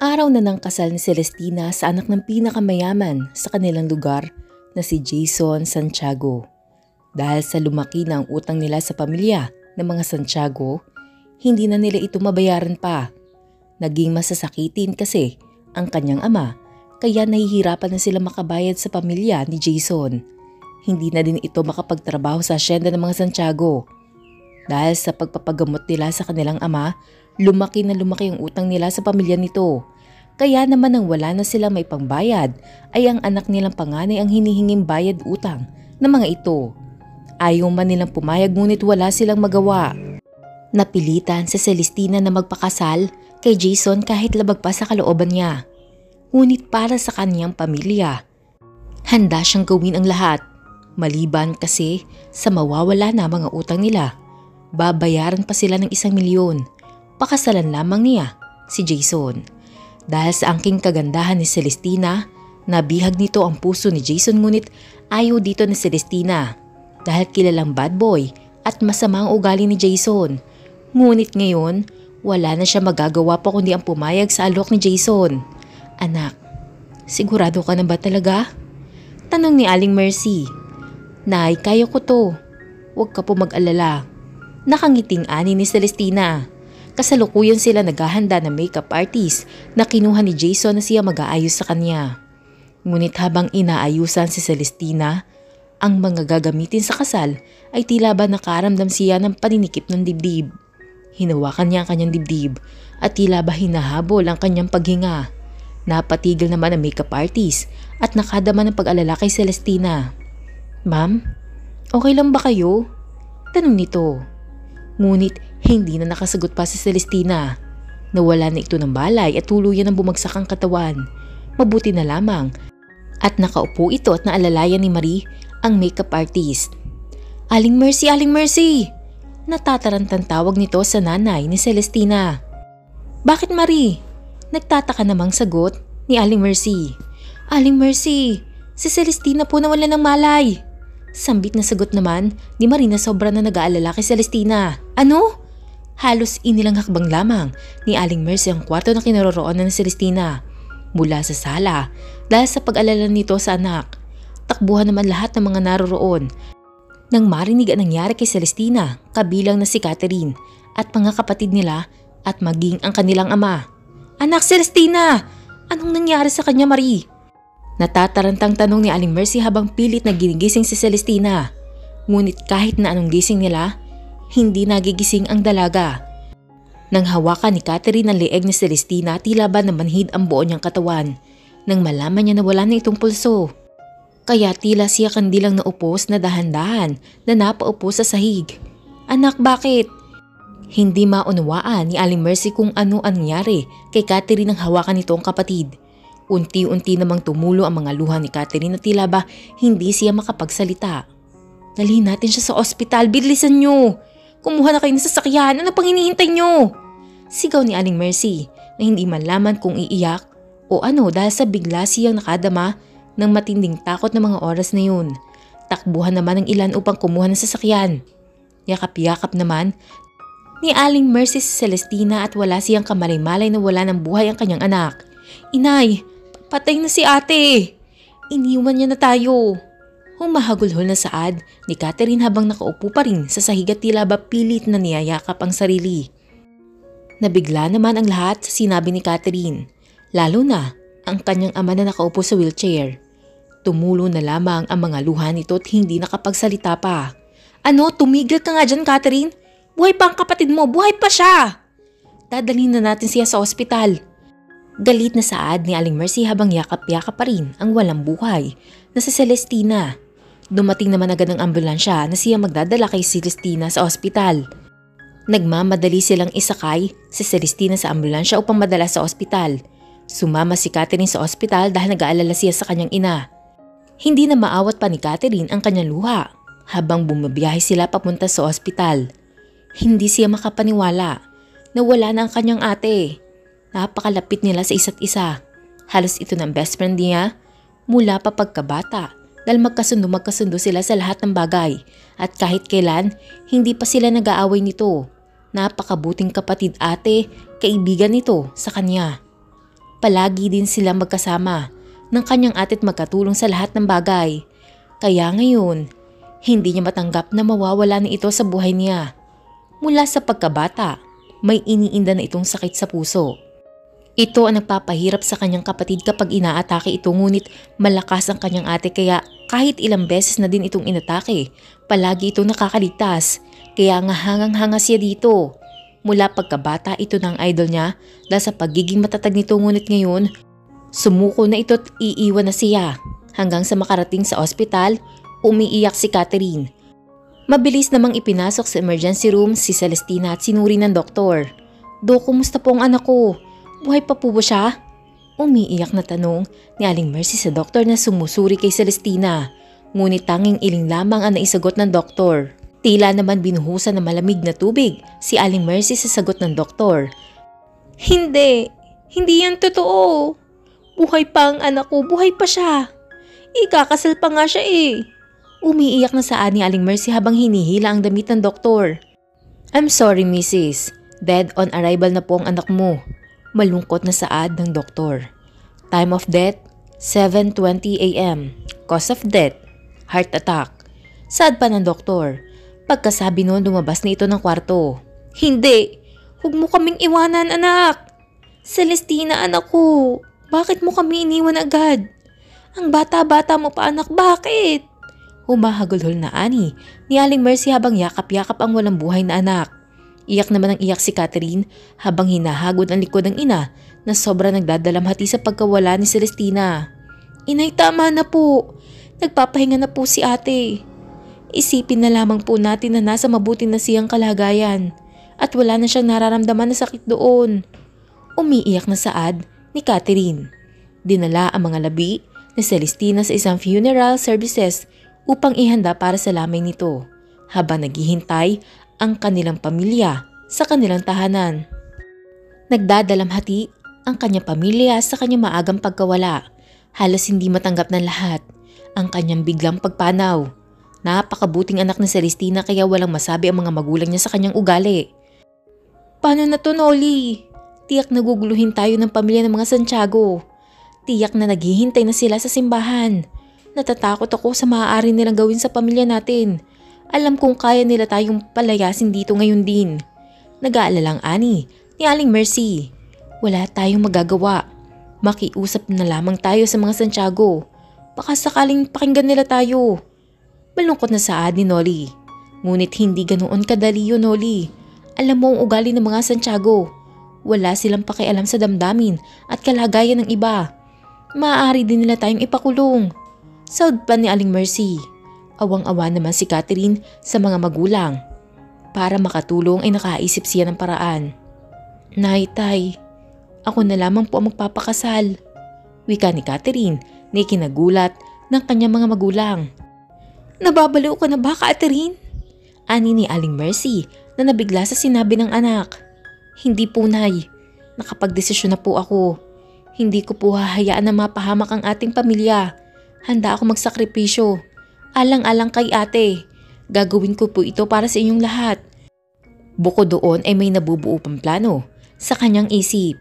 Araw na ng kasal ni Celestina sa anak ng pinakamayaman sa kanilang lugar na si Jason Santiago. Dahil sa lumaki na ang utang nila sa pamilya ng mga Santiago, hindi na nila ito mabayaran pa. Naging masasakitin kasi ang kanyang ama, kaya nahihirapan na sila makabayad sa pamilya ni Jason. Hindi na din ito makapagtrabaho sa asyenda ng mga Santiago. Dahil sa pagpapagamot nila sa kanilang ama, lumaki na lumaki ang utang nila sa pamilya nito. Kaya naman nang wala na sila may pangbayad, ay ang anak nilang panganay ang hinihinging bayad utang ng mga ito. Ayaw man nilang pumayag ngunit wala silang magawa. Napilitan si Celestina na magpakasal kay Jason kahit labag pa sa kalooban niya. Ngunit para sa kanyang pamilya, handa siyang gawin ang lahat. Maliban kasi sa mawawala na mga utang nila. Babayaran pa sila ng 1,000,000. Pakasalan lamang niya si Jason. Dahil sa angking kagandahan ni Celestina, nabihag nito ang puso ni Jason ngunit ayaw dito ni Celestina. Dahil kilalang bad boy at masama ang ugali ni Jason. Ngunit ngayon, wala na siya magagawa pa kundi ang pumayag sa alok ni Jason. Anak, sigurado ka na ba talaga? Tanong ni Aling Mercy. Nay, kaya ko to. Huwag ka po mag-alala. Nakangiting ani ni Celestina. Kasalukuyan sila naghahanda ng makeup artist na kinuha ni Jason na siya mag-aayos sa kanya. Ngunit habang inaayusan si Celestina, ang mga gagamitin sa kasal ay tila ba nakaramdam siya ng paninikip ng dibdib. Hinawakan niya ang kanyang dibdib at tila ba hinahabol ang kanyang paghinga. Napatigil naman ang makeup artist at nakadama ng pag-alala kay Celestina. Ma'am, okay lang ba kayo? Tanong nito. Ngunit hindi na nakasagot pa si Celestina. Nawala na ito ng balay at tuluyan ng bumagsak ang katawan. Mabuti na lamang at nakaupo ito at naalalayan ni Marie ang makeup artist. Aling Mercy, Aling Mercy! Natatarantang tawag nito sa nanay ni Celestina. Bakit Marie? Nagtataka namang sagot ni Aling Mercy. Aling Mercy, si Celestina po nawala ng malay. Sambit na sagot naman ni Marie na sobra na nag-aalala kay Celestina. Ano? Halos inilang hakbang lamang ni Aling Mercy ang kwarto na kinaroroonan ni Celestina mula sa sala dahil sa pag-alala nito sa anak. Takbuhan naman lahat ng mga naroroon nang marinig ang nangyari kay Celestina, kabilang na si Catherine at mga kapatid nila at maging ang kanilang ama. Anak Celestina! Anong nangyari sa kanya, Marie? Natatarantang tanong ni Aling Mercy habang pilit na ginigising si Celestina. Ngunit kahit na anong gising nila, hindi nagigising ang dalaga. Nang hawakan ni Catherine ang leeg ni Celestina, tila ba namanhid ang buo niyang katawan nang malaman niya na wala na itong pulso. Kaya tila siya kandilang naupos na dahan-dahan na napaupo sa sahig. Anak, bakit? Hindi maunawaan ni Aling Mercy kung ano ang nangyari kay Catherine nang hawakan nito ang kapatid. Unti-unti namang tumulo ang mga luha ni Catherine na tila ba hindi siya makapagsalita. Dalhin natin siya sa ospital, bilisan nyo! Kumuha na kayo ng sasakyan, ano pang hinihintay nyo? Sigaw ni Aling Mercy na hindi man laman kung iiyak o ano dahil sa bigla siyang nakadama ng matinding takot na mga oras na yun. Takbuhan naman ang ilan upang kumuha ng sasakyan. Yakap-yakap naman ni Aling Mercy si Celestina at wala siyang kamalay-malay na wala ng buhay ang kanyang anak. Inay, patay na si ate. Iniwan niya na tayo. Humahagulhol na saad ni Catherine habang nakaupo pa rin sa sahig at tila ba pilit na niyayakap ang sarili. Nabigla naman ang lahat sa sinabi ni Catherine, lalo na ang kanyang ama na nakaupo sa wheelchair. Tumulo na lamang ang mga luha nito at hindi nakapagsalita pa. Ano, tumigil ka nga dyan, Catherine? Buhay pa ang kapatid mo, buhay pa siya! Dadalhin na natin siya sa ospital. Galit na saad ni Aling Mercy habang yakap-yakap pa rin ang walang buhay na si Celestina. Dumating naman agad ang ambulansya na siya magdadala kay Celestina sa ospital. Nagmamadali silang isakay si Celestina sa ambulansya upang madala sa ospital. Sumama si Catherine sa ospital dahil nag-aalala siya sa kanyang ina. Hindi na maawat pa ni Catherine ang kanyang luha habang bumabiyahe sila papunta sa ospital. Hindi siya makapaniwala na wala na ang kanyang ate. Napakalapit nila sa isa't isa. Halos ito ng best friend niya mula pa pagkabata dahil magkasundo sila sa lahat ng bagay at kahit kailan hindi pa sila nag-aaway nito. Napakabuting kapatid ate, kaibigan nito sa kanya. Palagi din sila magkasama ng kanyang ate't magkatulong sa lahat ng bagay. Kaya ngayon, hindi niya matanggap na mawawala na ito sa buhay niya. Mula sa pagkabata, may iniinda na itong sakit sa puso. Ito ang nagpapahirap sa kanyang kapatid kapag inaatake ito, ngunit malakas ang kanyang ate kaya kahit ilang beses na din itong inatake, palagi itong nakakaligtas. Kaya nga hangang-hanga siya dito. Mula pagkabata, ito na ang idol niya dahil sa pagiging matatag nito, ngunit ngayon, sumuko na ito at iiwan na siya. Hanggang sa makarating sa ospital, umiiyak si Catherine. Mabilis namang ipinasok sa emergency room si Celestina at sinuri ng doktor. "Dok, kumusta po ang anak ko? Buhay pa po ba siya?" Umiiyak na tanong ni Aling Mercy sa doktor na sumusuri kay Celestina. Ngunit tanging iling lamang ang naisagot ng doktor. Tila naman binuhusan ng malamig na tubig si Aling Mercy sa sagot ng doktor. Hindi yan totoo. Buhay pa ang anak ko, buhay pa siya. Ikakasal pa nga siya eh." Umiiyak na saan ni Aling Mercy habang hinihila ang damit ng doktor. "I'm sorry, Mrs. Dead on arrival na po ang anak mo." Malungkot na saad ng doktor. Time of death, 7:20 a.m. Cause of death, heart attack. Saad pa ng doktor. Pagkasabi noon, lumabas na ito ng kwarto. "Hindi! Huwag mo kaming iwanan, anak! Celestina, anak ko! Bakit mo kami iniwan agad? Ang bata-bata mo pa, anak, bakit?" Humahagulhol na ani ni Aling Mercy habang yakap-yakap ang walang buhay na anak. Iyak naman ang iyak si Catherine habang hinahagod ang likod ng ina na sobra nagdadalamhati sa pagkawala ni Celestina. "Inay, tama na po. Nagpapahinga na po si ate. Isipin na lamang po natin na nasa mabuti na siyang kalagayan at wala na siyang nararamdaman na sakit doon." Umiiyak na saad ni Catherine. Dinala ang mga labi ni Celestina sa isang funeral services upang ihanda para sa lamay nito habang naghihintay ang kanilang pamilya sa kanilang tahanan. Nagdadalamhati ang kanyang pamilya sa kanyang maagang pagkawala. Halos hindi matanggap ng lahat ang kanyang biglang pagpanaw. Napakabuting anak ni Celestina kaya walang masabi ang mga magulang niya sa kanyang ugali. "Paano na to, Noli? Tiyak naguguluhin tayo ng pamilya ng mga Santiago. Tiyak na naghihintay na sila sa simbahan. Natatakot ako sa maaari nilang gawin sa pamilya natin. Alam kong kaya nila tayong palayasin dito ngayon din." Nag-aalalang ani ni Aling Mercy. "Wala tayong magagawa. Makiusap na lamang tayo sa mga Santiago. Baka sakaling pakinggan nila tayo." Malungkot na saad ni Noli. Ngunit hindi ganoon kadali yun, Noli. Alam mo ang ugali ng mga Santiago. Wala silang pakialam sa damdamin at kalagayan ng iba. Maaari din nila tayong ipakulong. Saud pa ni Aling Mercy. Awang-awa naman si Catherine sa mga magulang. Para makatulong ay nakaisip siya ng paraan. "Nay, tay, ako na lamang po ang magpapakasal." Wika ni Catherine na ikinagulat ng kanyang mga magulang. "Nababaliw ka na ba, Catherine?" Ani ni Aling Mercy na nabigla sa sinabi ng anak. "Hindi po, Nay. Nakapagdesisyon na po ako. Hindi ko po hahayaan na mapahamak ang ating pamilya. Handa ako magsakripisyo. Alang-alang kay ate. Gagawin ko po ito para sa inyong lahat." Bukod doon ay may nabubuo pang plano sa kanyang isip.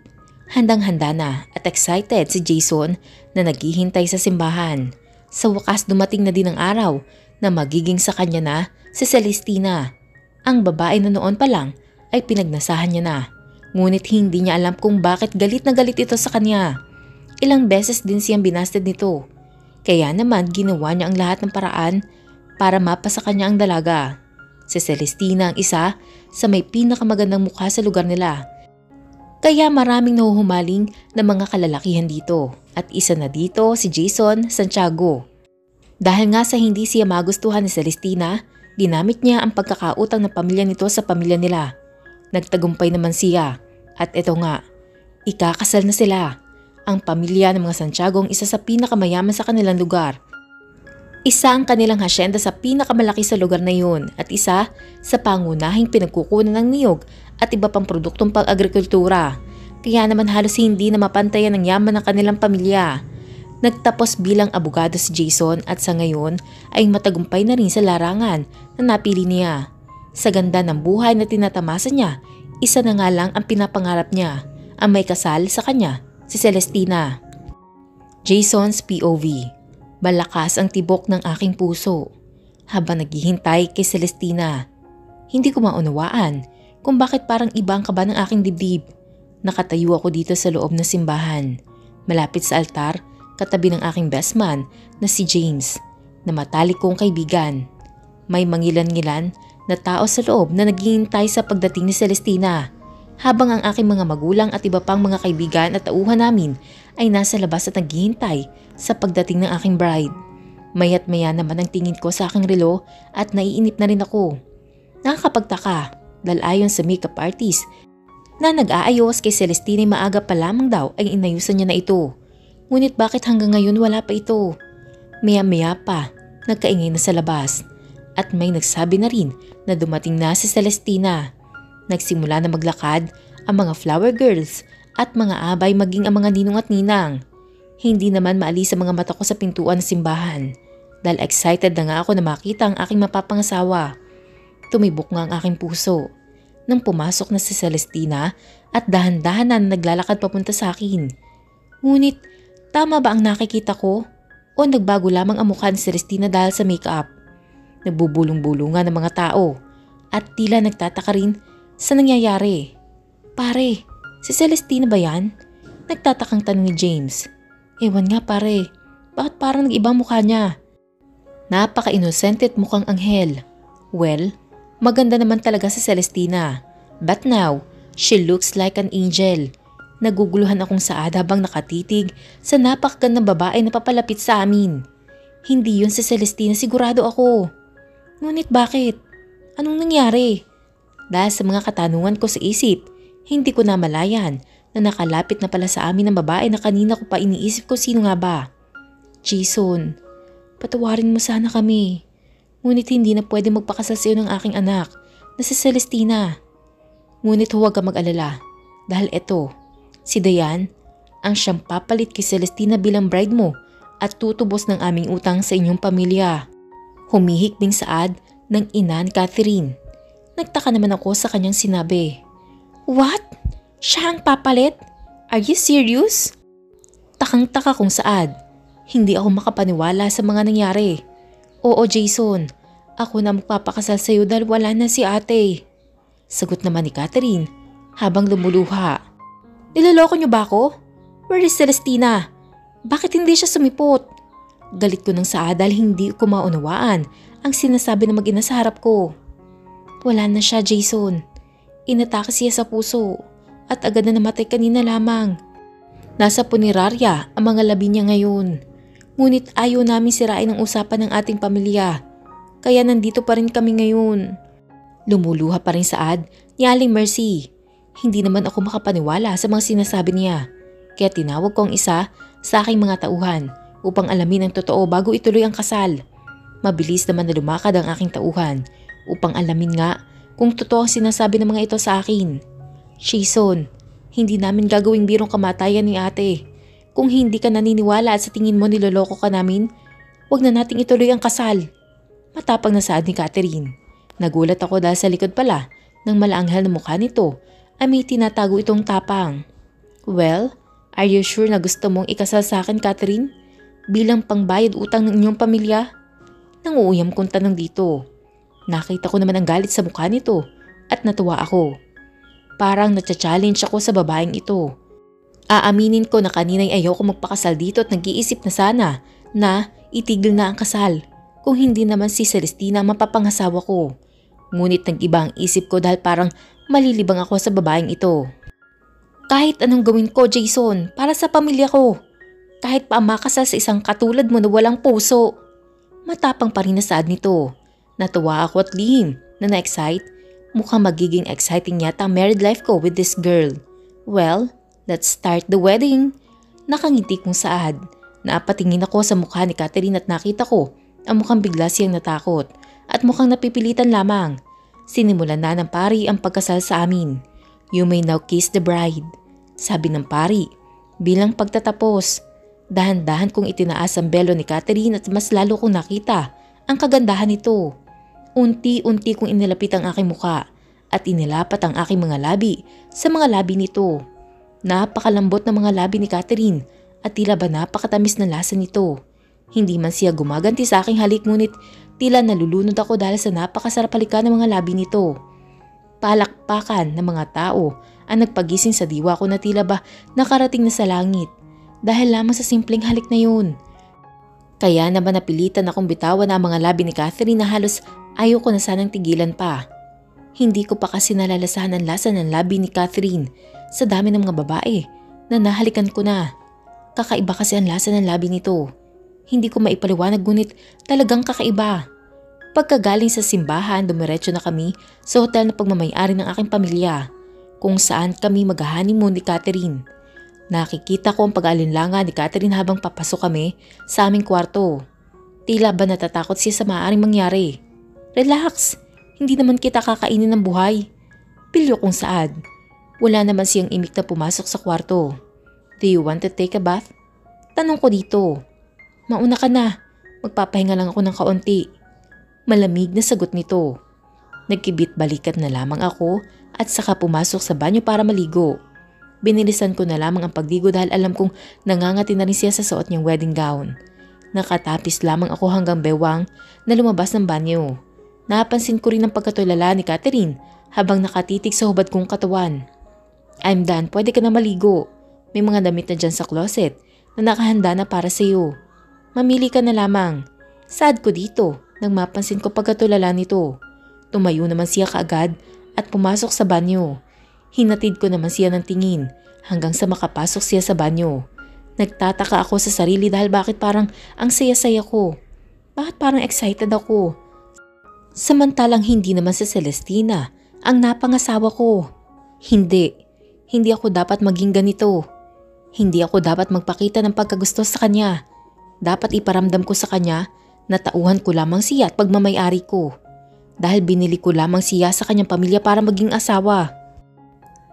Handang-handa na at excited si Jason na naghihintay sa simbahan. Sa wakas dumating na din ang araw na magiging sa kanya na si Celestina. Ang babae na noon pa lang ay pinagnasahan niya na. Ngunit hindi niya alam kung bakit galit na galit ito sa kanya. Ilang beses din siyang binasted nito. Kaya naman ginawa niya ang lahat ng paraan para mapasa kanya ang dalaga. Si Celestina ang isa sa may pinakamagandang mukha sa lugar nila. Kaya maraming nahuhumaling na mga kalalakihan dito. At isa na dito si Jason Santiago. Dahil nga sa hindi siya magustuhan ni Celestina, ginamit niya ang pagkakautang ng pamilya nito sa pamilya nila. Nagtagumpay naman siya. At ito nga, ikakasal na sila. Ang pamilya ng mga Santiago ang isa sa pinakamayaman sa kanilang lugar. Isa ang kanilang hasyenda sa pinakamalaki sa lugar na yun at isa sa pangunahing pinagkukunan ng niyog at iba pang produktong pang-agrikultura. Kaya naman halos hindi na mapantayan ang yaman ng kanilang pamilya. Nagtapos bilang abogado si Jason at sa ngayon ay matagumpay na rin sa larangan na napili niya. Sa ganda ng buhay na tinatamasa niya, isa na nga lang ang pinapangarap niya, ang may kasal sa kanya si Celestina. Jason's POV. Malakas ang tibok ng aking puso habang naghihintay kay Celestina. Hindi ko maunawaan kung bakit parang iba ang kaba ng aking dibdib. Nakatayo ako dito sa loob ng simbahan, malapit sa altar, katabi ng aking best man na si James, na matalik kong kaibigan. May mangilan-ngilan na tao sa loob na naghihintay sa pagdating ni Celestina, habang ang aking mga magulang at iba pang mga kaibigan at tauhan namin ay nasa labas at naghihintay sa pagdating ng aking bride. Maya't maya naman ang tingin ko sa aking relo at naiinip na rin ako. Nakakapagtaka dahil ayon sa makeup artist na nag-aayos kay Celestina maaga pa lamang daw ay inayusan niya na ito. Ngunit bakit hanggang ngayon wala pa ito? Maya-maya pa, nagkaingay na sa labas at may nagsabi na rin na dumating na si Celestina. Nagsimula na maglakad ang mga flower girls at mga abay maging ang mga ninong at ninang. Hindi naman maalis sa mga mata ko sa pintuan ng simbahan dahil excited na nga ako na makita ang aking mapapangasawa. Tumibok nga ang aking puso nang pumasok na si Celestina at dahan-dahan na naglalakad papunta sa akin. Ngunit tama ba ang nakikita ko o nagbago lamang ang mukha ni Celestina dahil sa makeup? Nagbubulong-bulungan ng mga tao at tila nagtataka rin sa nangyayari. Pare, si Celestina ba yan? Nagtatakang tanong ni James. Ewan nga pare, bakit parang nag-ibang mukha niya? Napaka-inosente at mukhang anghel. Well, maganda naman talaga si Celestina. But now, she looks like an angel. Naguguluhan akong saad habang nakatitig sa napakagandang babae na papalapit sa amin. Hindi yun si Celestina, sigurado ako. Ngunit bakit? Anong nangyari? Dahil sa mga katanungan ko sa isip, hindi ko na malayan na nakalapit na pala sa amin ang babae na kanina ko pa iniisip ko sino nga ba. Jason, patawarin mo sana kami. Ngunit hindi na pwede magpakasal sa iyo ng aking anak na si Celestina. Ngunit huwag ka mag-alala dahil eto, si Dayan ang siyang papalit kay Celestina bilang bride mo at tutubos ng aming utang sa inyong pamilya. Humihikbing saad ng ina ni Catherine. Nagtaka naman ako sa kanyang sinabi. What? Siya ang papalit? Are you serious? Takang-taka kong saad. Hindi ako makapaniwala sa mga nangyari. Oo Jason, ako na magpapakasal sa iyo dahil wala na si ate. Sagot naman ni Catherine habang lumuluha. Niloloko niyo ba ako? Where is Celestina? Bakit hindi siya sumipot? Galit ko ng saad dahil hindi ko maunawaan ang sinasabi ng mag-ina sa harap ko. Wala na siya Jason. Inatake siya sa puso at agad na namatay kanina lamang. Nasa punerarya ang mga labi niya ngayon. Ngunit ayaw namin sirain ang usapan ng ating pamilya. Kaya nandito pa rin kami ngayon. Lumuluha pa rin saad ni Aling Mercy. Hindi naman ako makapaniwala sa mga sinasabi niya. Kaya tinawag ko ang isa sa aking mga tauhan upang alamin ang totoo bago ituloy ang kasal. Mabilis naman na lumakad ang aking tauhan upang alamin nga kung totoo ang sinasabi ng mga ito sa akin. Jason, hindi namin gagawing birong kamatayan ni ate. Kung hindi ka naniniwala at sa tingin mo niloloko ka namin, wag na nating ituloy ang kasal. Matapang na saad ni Catherine. Nagulat ako dahil sa likod pala ng malaanghel na mukha nito ay may tinatago itong tapang. Well, are you sure na gusto mong ikasal sa akin, Catherine? Bilang pangbayad utang ng inyong pamilya? Nanguuyam kong tanong dito. Nakita ko naman ang galit sa mukha nito at natuwa ako. Parang natsa-challenge ako sa babaeng ito. Aaminin ko na kanina'y ayoko magpakasal dito at nag-iisip na sana na itigil na ang kasal kung hindi naman si Celestina ang mapapangasawa ko. Ngunit nag-iba ang isip ko dahil parang malilibang ako sa babaeng ito. Kahit anong gawin ko Jason para sa pamilya ko. Kahit pa makasal sa isang katulad mo na walang puso. Matapang pa rin na saad nito. Natuwa ako at lihim na na-excite. Mukhang magiging exciting yata ang married life ko with this girl. Well, let's start the wedding. Nakangiti kong saad. Napatingin ako sa mukha ni Catherine at nakita ko ang mukhang bigla siyang natakot at mukhang napipilitan lamang. Sinimulan na ng pari ang pagkasal sa amin. You may now kiss the bride. Sabi ng pari. Bilang pagtatapos, dahan-dahan kong itinaas ang belo ni Catherine at mas lalo kong nakita ang kagandahan nito. Unti-unti kong inilapit ang aking mukha at inilapat ang aking mga labi sa mga labi nito. Napakalambot ng mga labi ni Catherine at tila ba napakatamis na lasa nito. Hindi man siya gumaganti sa aking halik ngunit tila nalulunod ako dahil sa napakasarap halikan ng mga labi nito. Palakpakan ng mga tao ang nagpagising sa diwa ko na tila ba nakarating na sa langit dahil lamang sa simpleng halik na yun. Kaya naman napilitan akong bitawan ang mga labi ni Catherine na halos ayaw ko na sanang tigilan pa. Hindi ko pa kasi nalalasahan ang lasa ng labi ni Catherine sa dami ng mga babae na nahalikan ko na. Kakaiba kasi ang lasa ng labi nito. Hindi ko maipaliwanag ngunit talagang kakaiba. Pagkagaling sa simbahan, dumiretso na kami sa hotel na pagmamayari ng aking pamilya kung saan kami mag-honeymoon ni Catherine. Nakikita ko ang pag-aalinlangan ni Catherine habang papasok kami sa aming kwarto. Tila ba natatakot siya sa maaaring mangyari. Relax, hindi naman kita kakainin ng buhay. Pilyo kung saan. Wala naman siyang imik na pumasok sa kwarto. Do you want to take a bath? Tanong ko dito. Mauna ka na, magpapahinga lang ako ng kaunti. Malamig na sagot nito. Nagkibit balikat na lamang ako at saka pumasok sa banyo para maligo. Binilisan ko na lamang ang pagligo dahil alam kong nangangati na rin siya sa suot niyang wedding gown. Nakatapis lamang ako hanggang bewang na lumabas ng banyo. Napansin ko rin ang pagkatulala ni Catherine habang nakatitig sa hubad kong katawan. I'm done, pwede ka na maligo. May mga damit na dyan sa closet na nakahanda na para sa iyo. Mamili ka na lamang. Sad ko dito nang mapansin ko pagkatulala nito. Tumayo naman siya kaagad at pumasok sa banyo. Hinatid ko naman siya ng tingin hanggang sa makapasok siya sa banyo. Nagtataka ako sa sarili dahil bakit parang ang saya-saya ko. Bakit parang excited ako? Samantalang hindi naman si Celestina ang napangasawa ko. Hindi ako dapat maging ganito. Hindi ako dapat magpakita ng pagkagusto sa kanya. Dapat iparamdam ko sa kanya na tauhan ko lamang siya at pagmamayari ko. Dahil binili ko lamang siya sa kanyang pamilya para maging asawa.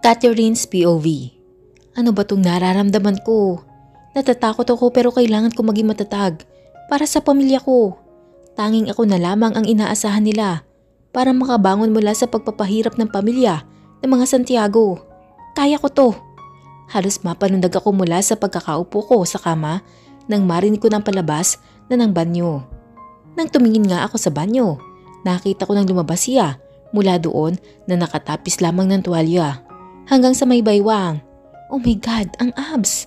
Catherine's POV. Ano ba itong nararamdaman ko? Natatakot ako pero kailangan ko maging matatag para sa pamilya ko. Tanging ako na lamang ang inaasahan nila para makabangon mula sa pagpapahirap ng pamilya ng mga Santiago. Kaya ko to. Halos mapanundag ako mula sa pagkakaupo ko sa kama nang marinig ko ng palabas na ng banyo. Nang tumingin nga ako sa banyo, nakita ko nang lumabas siya mula doon na nakatapis lamang ng tuwalya hanggang sa may baywang. Oh my God, ang abs!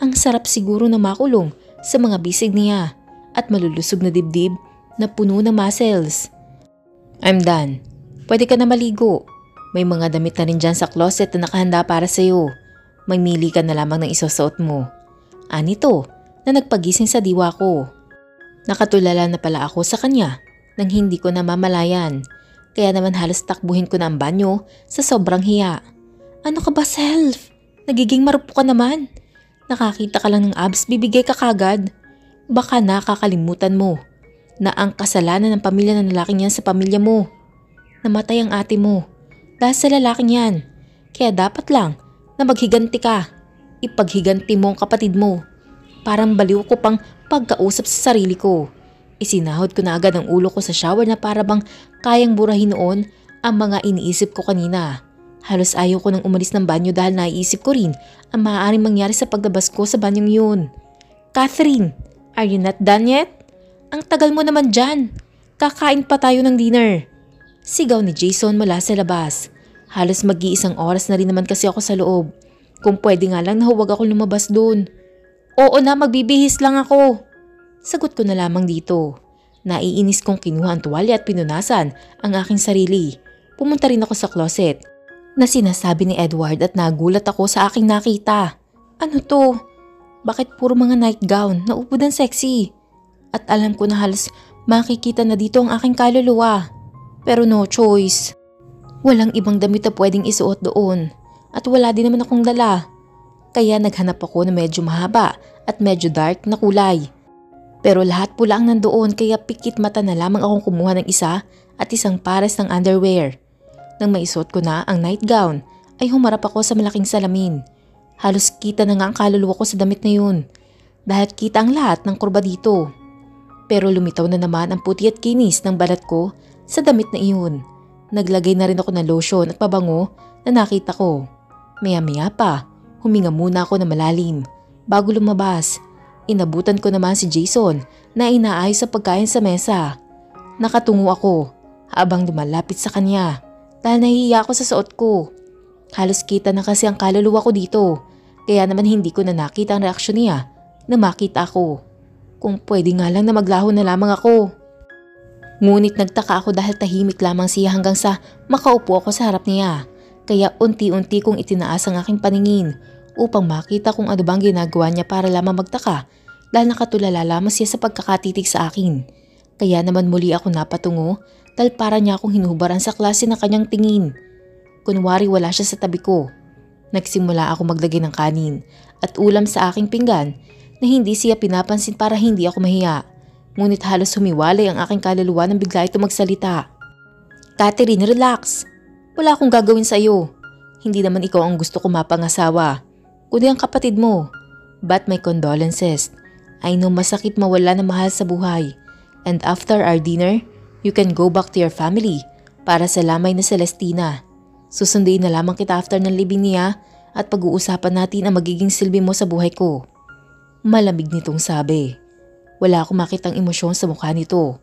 Ang sarap siguro na makulong sa mga bisig niya at malulusog na dibdib na puno ng muscles. I'm done. Pwede ka na maligo. May mga damit na rin dyan sa closet na nakahanda para sa'yo. Mamili ka na lamang ng isusuot mo. Anito na nagpagising sa diwa ko. Nakatulala na pala ako sa kanya nang hindi ko namamalayan. Kaya naman halos takbuhin ko na ang banyo sa sobrang hiya. Ano ka ba, Self? Nagiging marupok ka naman. Nakakita ka lang ng abs, bibigay ka kagad. Baka nakakalimutan mo na ang kasalanan ng pamilya ng lalaking yan sa pamilya mo. Namatay ang ate mo dahil sa lalaking yan. Kaya dapat lang na maghiganti ka. Ipaghiganti mo ang kapatid mo. Parang baliw ko pang pagkausap sa sarili ko. Isinahod ko na agad ang ulo ko sa shower na para bang kayang burahin noon ang mga iniisip ko kanina. Halos ayaw ko nang umalis ng banyo dahil naiisip ko rin ang maaaring mangyari sa paglabas ko sa banyong yun. Catherine, are you not done yet? Ang tagal mo naman dyan. Kakain pa tayo ng dinner. Sigaw ni Jason mula sa labas. Halos mag-iisang oras na rin naman kasi ako sa loob. Kung pwede nga lang na huwag ako lumabas doon. Oo na, magbibihis lang ako. Sagot ko na lamang dito. Naiinis kong kinuha ang tuwalya at pinunasan ang aking sarili. Pumunta rin ako sa closet na sinasabi ni Edward at nagulat ako sa aking nakita. Ano to? Bakit puro mga nightgown na ubod ang sexy? At alam ko na halos makikita na dito ang aking kaluluwa. Pero no choice. Walang ibang damit na pwedeng isuot doon. At wala din naman akong dala. Kaya naghanap ako na medyo mahaba at medyo dark na kulay. Pero lahat pula ang nandoon kaya pikit mata na lamang akong kumuha ng isa at isang pares ng underwear. Nang maisuot ko na ang nightgown ay humarap ako sa malaking salamin. Halos kita na nga ang kaluluwa ko sa damit na yun. Dahil kita ang lahat ng kurba dito. Pero lumitaw na naman ang puti at kinis ng balat ko sa damit na iyon. Naglagay na rin ako ng lotion at pabango na nakita ko. Maya-maya pa, Huminga muna ako na malalim bago lumabas. Inabutan ko naman si Jason na inaayos sa pagkain sa mesa. Nakatungo ako habang lumalapit sa kanya dahil nahihiya ako sa suot ko. Halos kita na kasi ang kaluluwa ko dito, kaya naman hindi ko na nakita ang reaksyon niya na makita ako. Kung pwede nga lang na maglaho na lamang ako. Ngunit nagtaka ako dahil tahimik lamang siya hanggang sa makaupo ako sa harap niya. Kaya unti-unti kong itinaas ang aking paningin upang makita kung ano bang ginagawa niya para lamang magtaka dahil nakatulala lamang siya sa pagkakatitig sa akin. Kaya naman muli ako napatungo dahil para niya akong hinuhubaran sa klase ng kanyang tingin. Kunwari wala siya sa tabi ko. Nagsimula ako maglagay ng kanin at ulam sa aking pinggan na hindi siya pinapansin para hindi ako mahiya. Ngunit halos humiwalay ang aking kaluluwa nang bigla ito magsalita. "Catherine, relax. Wala akong gagawin sa iyo. Hindi naman ikaw ang gusto ko mapangasawa, kundi ang kapatid mo. But my condolences. I know masakit mawala ng mahal sa buhay. And after our dinner, you can go back to your family para sa lamay na Celestina. Susunduin na lamang kita after ng libing niya at pag-uusapan natin ang magiging silbi mo sa buhay ko." Malamig nitong sabi. Wala akong makitang emosyon sa mukha nito.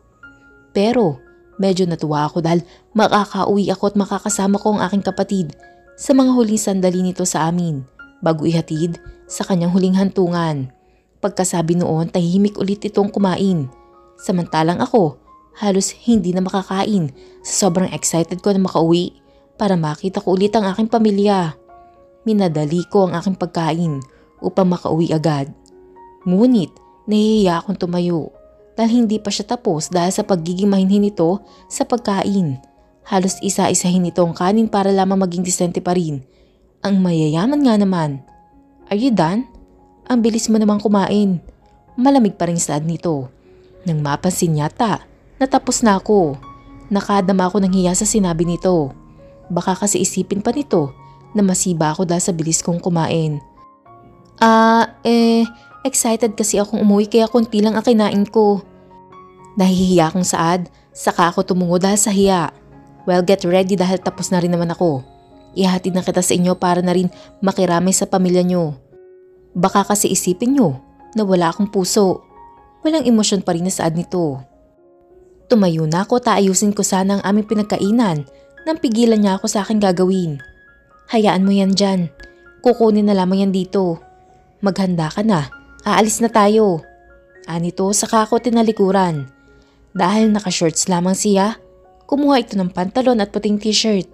Pero medyo natuwa ako dahil makakauwi ako at makakasama ko ang aking kapatid sa mga huling sandali nito sa amin bago ihatid sa kanyang huling hantungan. Pagkasabi noon, tahimik ulit itong kumain. Samantalang ako, halos hindi na makakain sa sobrang excited ko na makauwi para makita ko ulit ang aking pamilya. Minadali ko ang aking pagkain upang makauwi agad. Ngunit nahihiya akong tumayo dahil hindi pa siya tapos dahil sa pagiging mahinhin nito sa pagkain. Halos isa-isahin nito ang kanin para lamang maging disente pa rin. Ang mayayaman nga naman. "Are you done? Ang bilis mo namang kumain." Malamig pa rin saad nito. Nang mapansin yata, natapos na ako. Nakadama ako ng hiya sa sinabi nito. Baka kasi isipin pa nito na masiba ako dahil sa bilis kong kumain. Excited kasi akong umuwi kaya konti lang ang kinain ko." Nahihiya akong saad, saka ako tumungo dahil sa hiya. "Well, get ready dahil tapos na rin naman ako. Ihatid na kita sa inyo para na rin makiramay sa pamilya nyo. Baka kasi isipin nyo na wala akong puso." Walang emosyon pa rin na saad nito. Tumayo na ako at aayusin ko sana ang aming pinagkainan nang pigilan niya ako sa aking gagawin. "Hayaan mo yan dyan. Kukunin na lamang yan dito. Maghanda ka na. Aalis na tayo." Anito, saka ako tinalikuran. Dahil naka-shorts lamang siya, kumuha ito ng pantalon at puting t-shirt.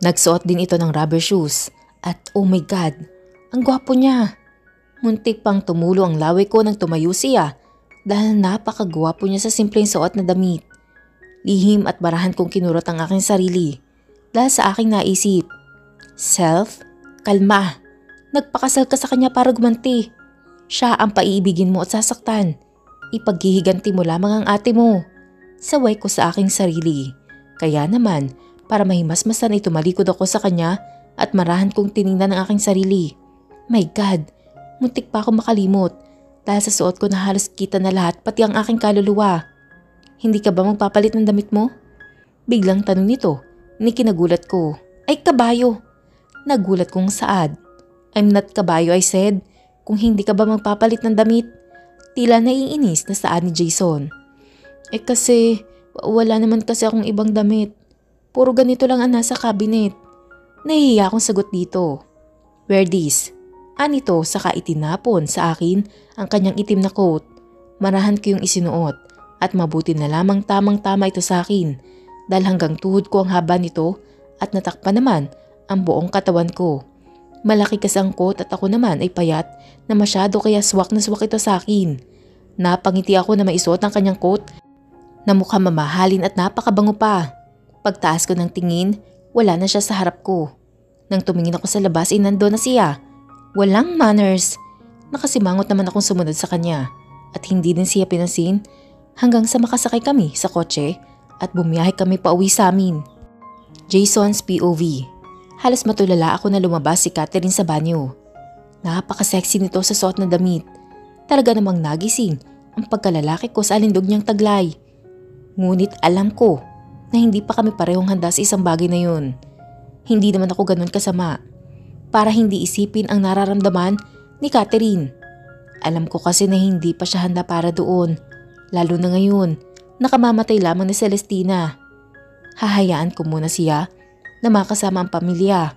Nagsuot din ito ng rubber shoes. At oh my God, ang gwapo niya. Muntik pang tumulo ang lawi ko nang tumayo siya dahil napakagwapo niya sa simpleng suot na damit. Lihim at barahan kong kinurot ang aking sarili dahil sa aking naisip. "Self, kalma. Nagpakasal ka sa kanya para gumanti. Siya ang paiibigin mo at sasaktan. Ipaghihiganti mo lamang ang ate mo." Saway ko sa aking sarili. Kaya naman, para mahimasmasan ay tumalikod ako sa kanya at marahan kong tiningnan ang aking sarili. My God, muntik pa ako makalimot dahil sa suot ko na halos kita na lahat pati ang aking kaluluwa. "Hindi ka ba magpapalit ng damit mo?" Biglang tanong nito, ni kinagulat ko. "Ay, kabayo." Nagulat kong saad. "I'm not kabayo," I said. "Kung hindi ka ba magpapalit ng damit?" Tila naiinis na saad ni Jason. Kasi wala naman kasi akong ibang damit. Puro ganito lang ang nasa cabinet." Nahihiya akong sagot dito. "Wear this." Anito, saka itinapon sa akin ang kanyang itim na coat. Marahan ko yung isinuot at mabuti na lamang tamang-tama ito sa akin dahil hanggang tuhod ko ang haba nito at natakpan naman ang buong katawan ko. Malaki kasi ang coat at ako naman ay payat na masyado kaya swak na swak ito sa akin. Napangiti ako na maisuot ang kanyang coat na mukhang mamahalin at napakabango pa. Pagtaas ko ng tingin, wala na siya sa harap ko. Nang tumingin ako sa labas ay nandoon na siya. Walang manners. Nakasimangot naman akong sumunod sa kanya at hindi din siya pinansin hanggang sa makasakay kami sa kotse at bumiyahe kami pauwi sa amin. Jason's POV. Halos matulala ako na lumabas si Catherine sa banyo. Napaka-sexy nito sa suot na damit. Talaga namang nagising ang pagkalalaki ko sa alindog niyang taglay. Ngunit alam ko na hindi pa kami parehong handa sa isang bagay na yun. Hindi naman ako ganun kasama. para hindi isipin ang nararamdaman ni Catherine. Alam ko kasi na hindi pa siya handa para doon, lalo na ngayon, nakamamatay lamang ni Celestina. Hahayaan ko muna siya na makasama ang pamilya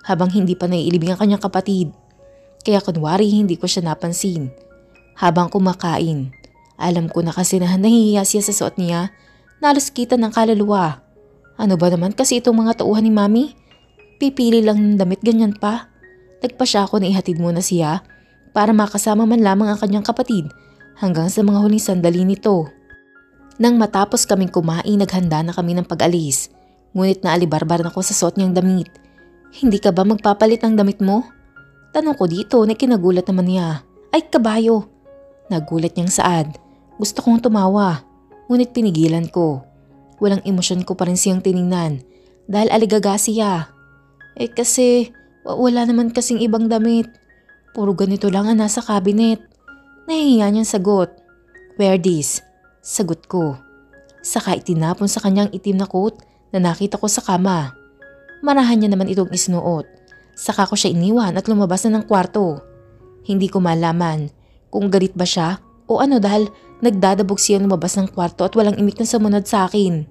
habang hindi pa naiilibing ang kanyang kapatid. Kaya kunwari hindi ko siya napansin. Habang kumakain, alam ko na kasi na nahihiya siya sa suot niya na halos kita ng kaluluwa. Ano ba naman kasi itong mga tauhan ni Mami? Pipili lang ng damit ganyan pa. Nagpa siya ako na ihatid muna siya para makasama man lamang ang kanyang kapatid hanggang sa mga huling sandali nito. Nang matapos kaming kumain, naghanda na kami ng pag-alis. Ngunit naalibarbar na ko sa suot niyang damit. Hindi ka ba magpapalit ng damit mo? Tanong ko dito na kinagulat naman niya. Ay kabayo! Nagulat niyang saad. Gusto kong tumawa. Ngunit pinigilan ko. Walang emosyon ko pa rin siyang tiningnan dahil aligaga siya. Kasi wala naman kasing ibang damit. Puro ganito lang ang nasa cabinet. Nahihiya niyang sagot. Wear this. Sagot ko. Saka itinapon sa kanyang itim na coat na nakita ko sa kama. Marahan niya naman itong isinuot. Saka ko siya iniwan at lumabas na ng kwarto. Hindi ko malaman kung galit ba siya o ano dahil nagdadabog siya lumabas ng kwarto at walang imik na sumunod sa akin.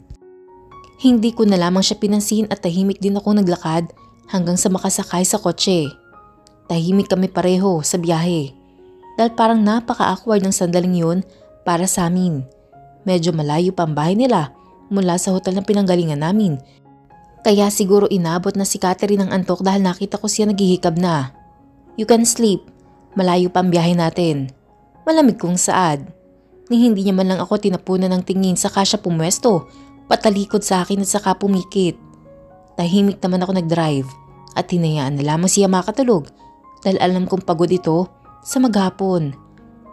Hindi ko na lamang siya pinansin at tahimik din ako naglakad hanggang sa makasakay sa kotse. Tahimik kami pareho sa biyahe dahil parang napaka-awkward ng sandaling yun para sa amin. Medyo malayo pa ang bahay nila mula sa hotel na pinanggalingan namin. Kaya siguro inabot na si Catherine ng antok dahil nakita ko siya naghihikab na. You can sleep. Malayo pa ang biyahe natin. Malamig kong saad. Ni hindi niya man lang ako tinapunan ng tingin saka siya pumwesto, patalikod sa akin at saka pumikit. Tahimik naman ako nag-drive at hinayaan na lamang siya makatulog dahil alam kong pagod ito sa maghapon.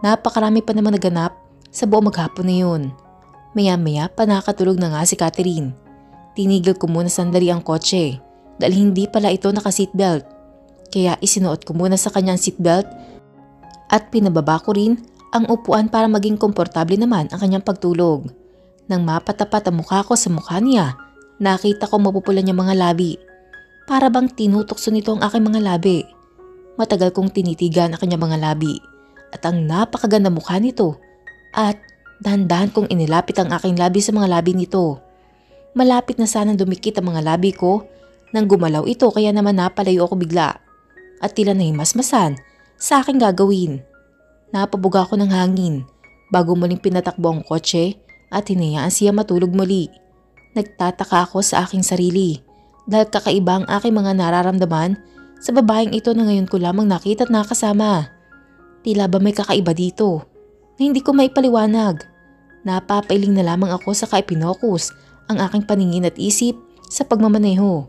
Napakarami pa naman naganap sa buong maghapon na yun. Maya-maya pa nakatulog na nga si Catherine. Tinigil ko muna sandali ang kotse dahil hindi pala ito naka-seatbelt. Kaya isinuot ko muna sa kanyang seatbelt at pinababa ko rin ang upuan para maging komportable naman ang kanyang pagtulog. Nang mapatapat ang mukha ko sa mukha niya, nakita ko mapupula niya mga labi. Para bang tinutokso nito ang aking mga labi. Matagal kong tinitigan ang kanyang mga labi at ang napakaganda mukha nito at dahan-dahan kong inilapit ang aking labi sa mga labi nito. Malapit na sanang dumikit ang mga labi ko nang gumalaw ito kaya naman napalayo ako bigla at tila nahimasmasan sa aking gagawin. Napabuga ako ng hangin bago muling pinatakbo ang kotse at hinayaan siya matulog muli. Nagtataka ako sa aking sarili dahil kakaiba ang aking mga nararamdaman sa babaeng ito na ngayon ko lamang nakita at nakasama. Tila ba may kakaiba dito na hindi ko maipaliwanag. Napapailing na lamang ako sa ipinokus ang aking paningin at isip sa pagmamaneho.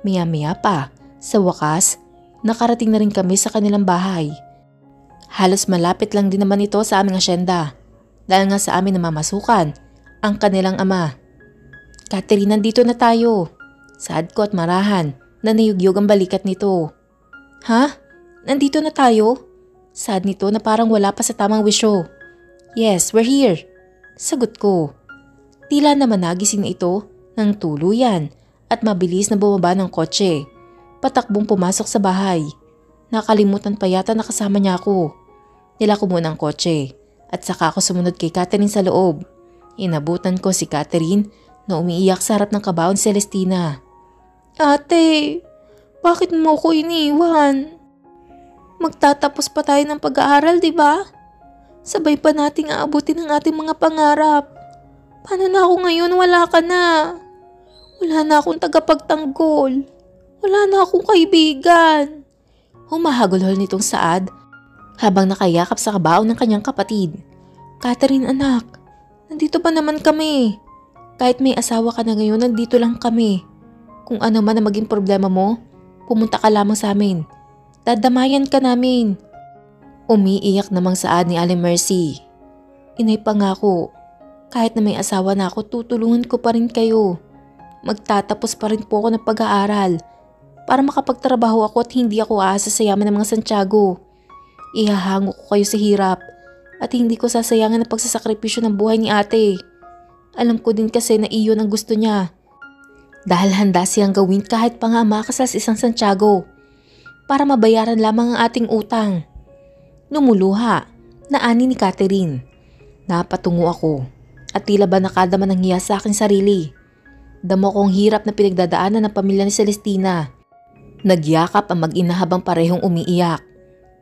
Maya-maya pa, sa wakas, nakarating na rin kami sa kanilang bahay. Halos malapit lang din naman ito sa aming asyenda dahil nga sa amin namamasukan ang kanilang ama. Catherine, nandito na tayo. Saad ko at marahan na nayugyog ang balikat nito. Ha? Nandito na tayo? Saad nito na parang wala pa sa tamang wisyo. Yes, we're here. Sagot ko. Tila naman nagising na ito ng tuluyan at mabilis na bumaba ng kotse. Patakbong pumasok sa bahay. Nakalimutan pa yata na kasama niya ako. Nilako muna ang kotse at saka ako sumunod kay Catherine sa loob. Inabutan ko si Catherine na umiiyak sa harap ng kabaon Celestina. Ate, bakit mo ko iniwan? Magtatapos pa tayo ng pag-aaral, di ba? Sabay pa nating aabutin ang ating mga pangarap. Paano na ako ngayon? Wala ka na. Wala na akong tagapagtanggol. Wala na akong kaibigan. Humahagulhol nitong saad habang nakayakap sa kabaon ng kanyang kapatid. Catherine, anak, nandito pa naman kami. Kahit may asawa ka na ngayon, nandito lang kami. Kung ano man ang maging problema mo, pumunta ka lamang sa amin. Dadamayan ka namin. Umiiyak namang saad ni Ate Mercy. Inay, pangako. Kahit na may asawa na ako, tutulungan ko pa rin kayo. Magtatapos pa rin po ako ng pag-aaral para makapagtrabaho ako at hindi ako aasa sa yaman ng mga Santiago. Ihahango ko kayo sa hirap at hindi ko sasayangan ang pagsasakripisyo ng buhay ni ate. Alam ko din kasi na iyon ang gusto niya. Dahil handa siyang gawin kahit pa nga makasal sa isang Santiago. para mabayaran lamang ang ating utang. Lumuluha na ani ni Catherine. Napatungo ako at tila ba nakadama ng hiya sa aking sarili. Damo kong hirap na pinagdadaanan ng pamilya ni Celestina. Nagyakap ang mag-ina habang parehong umiiyak.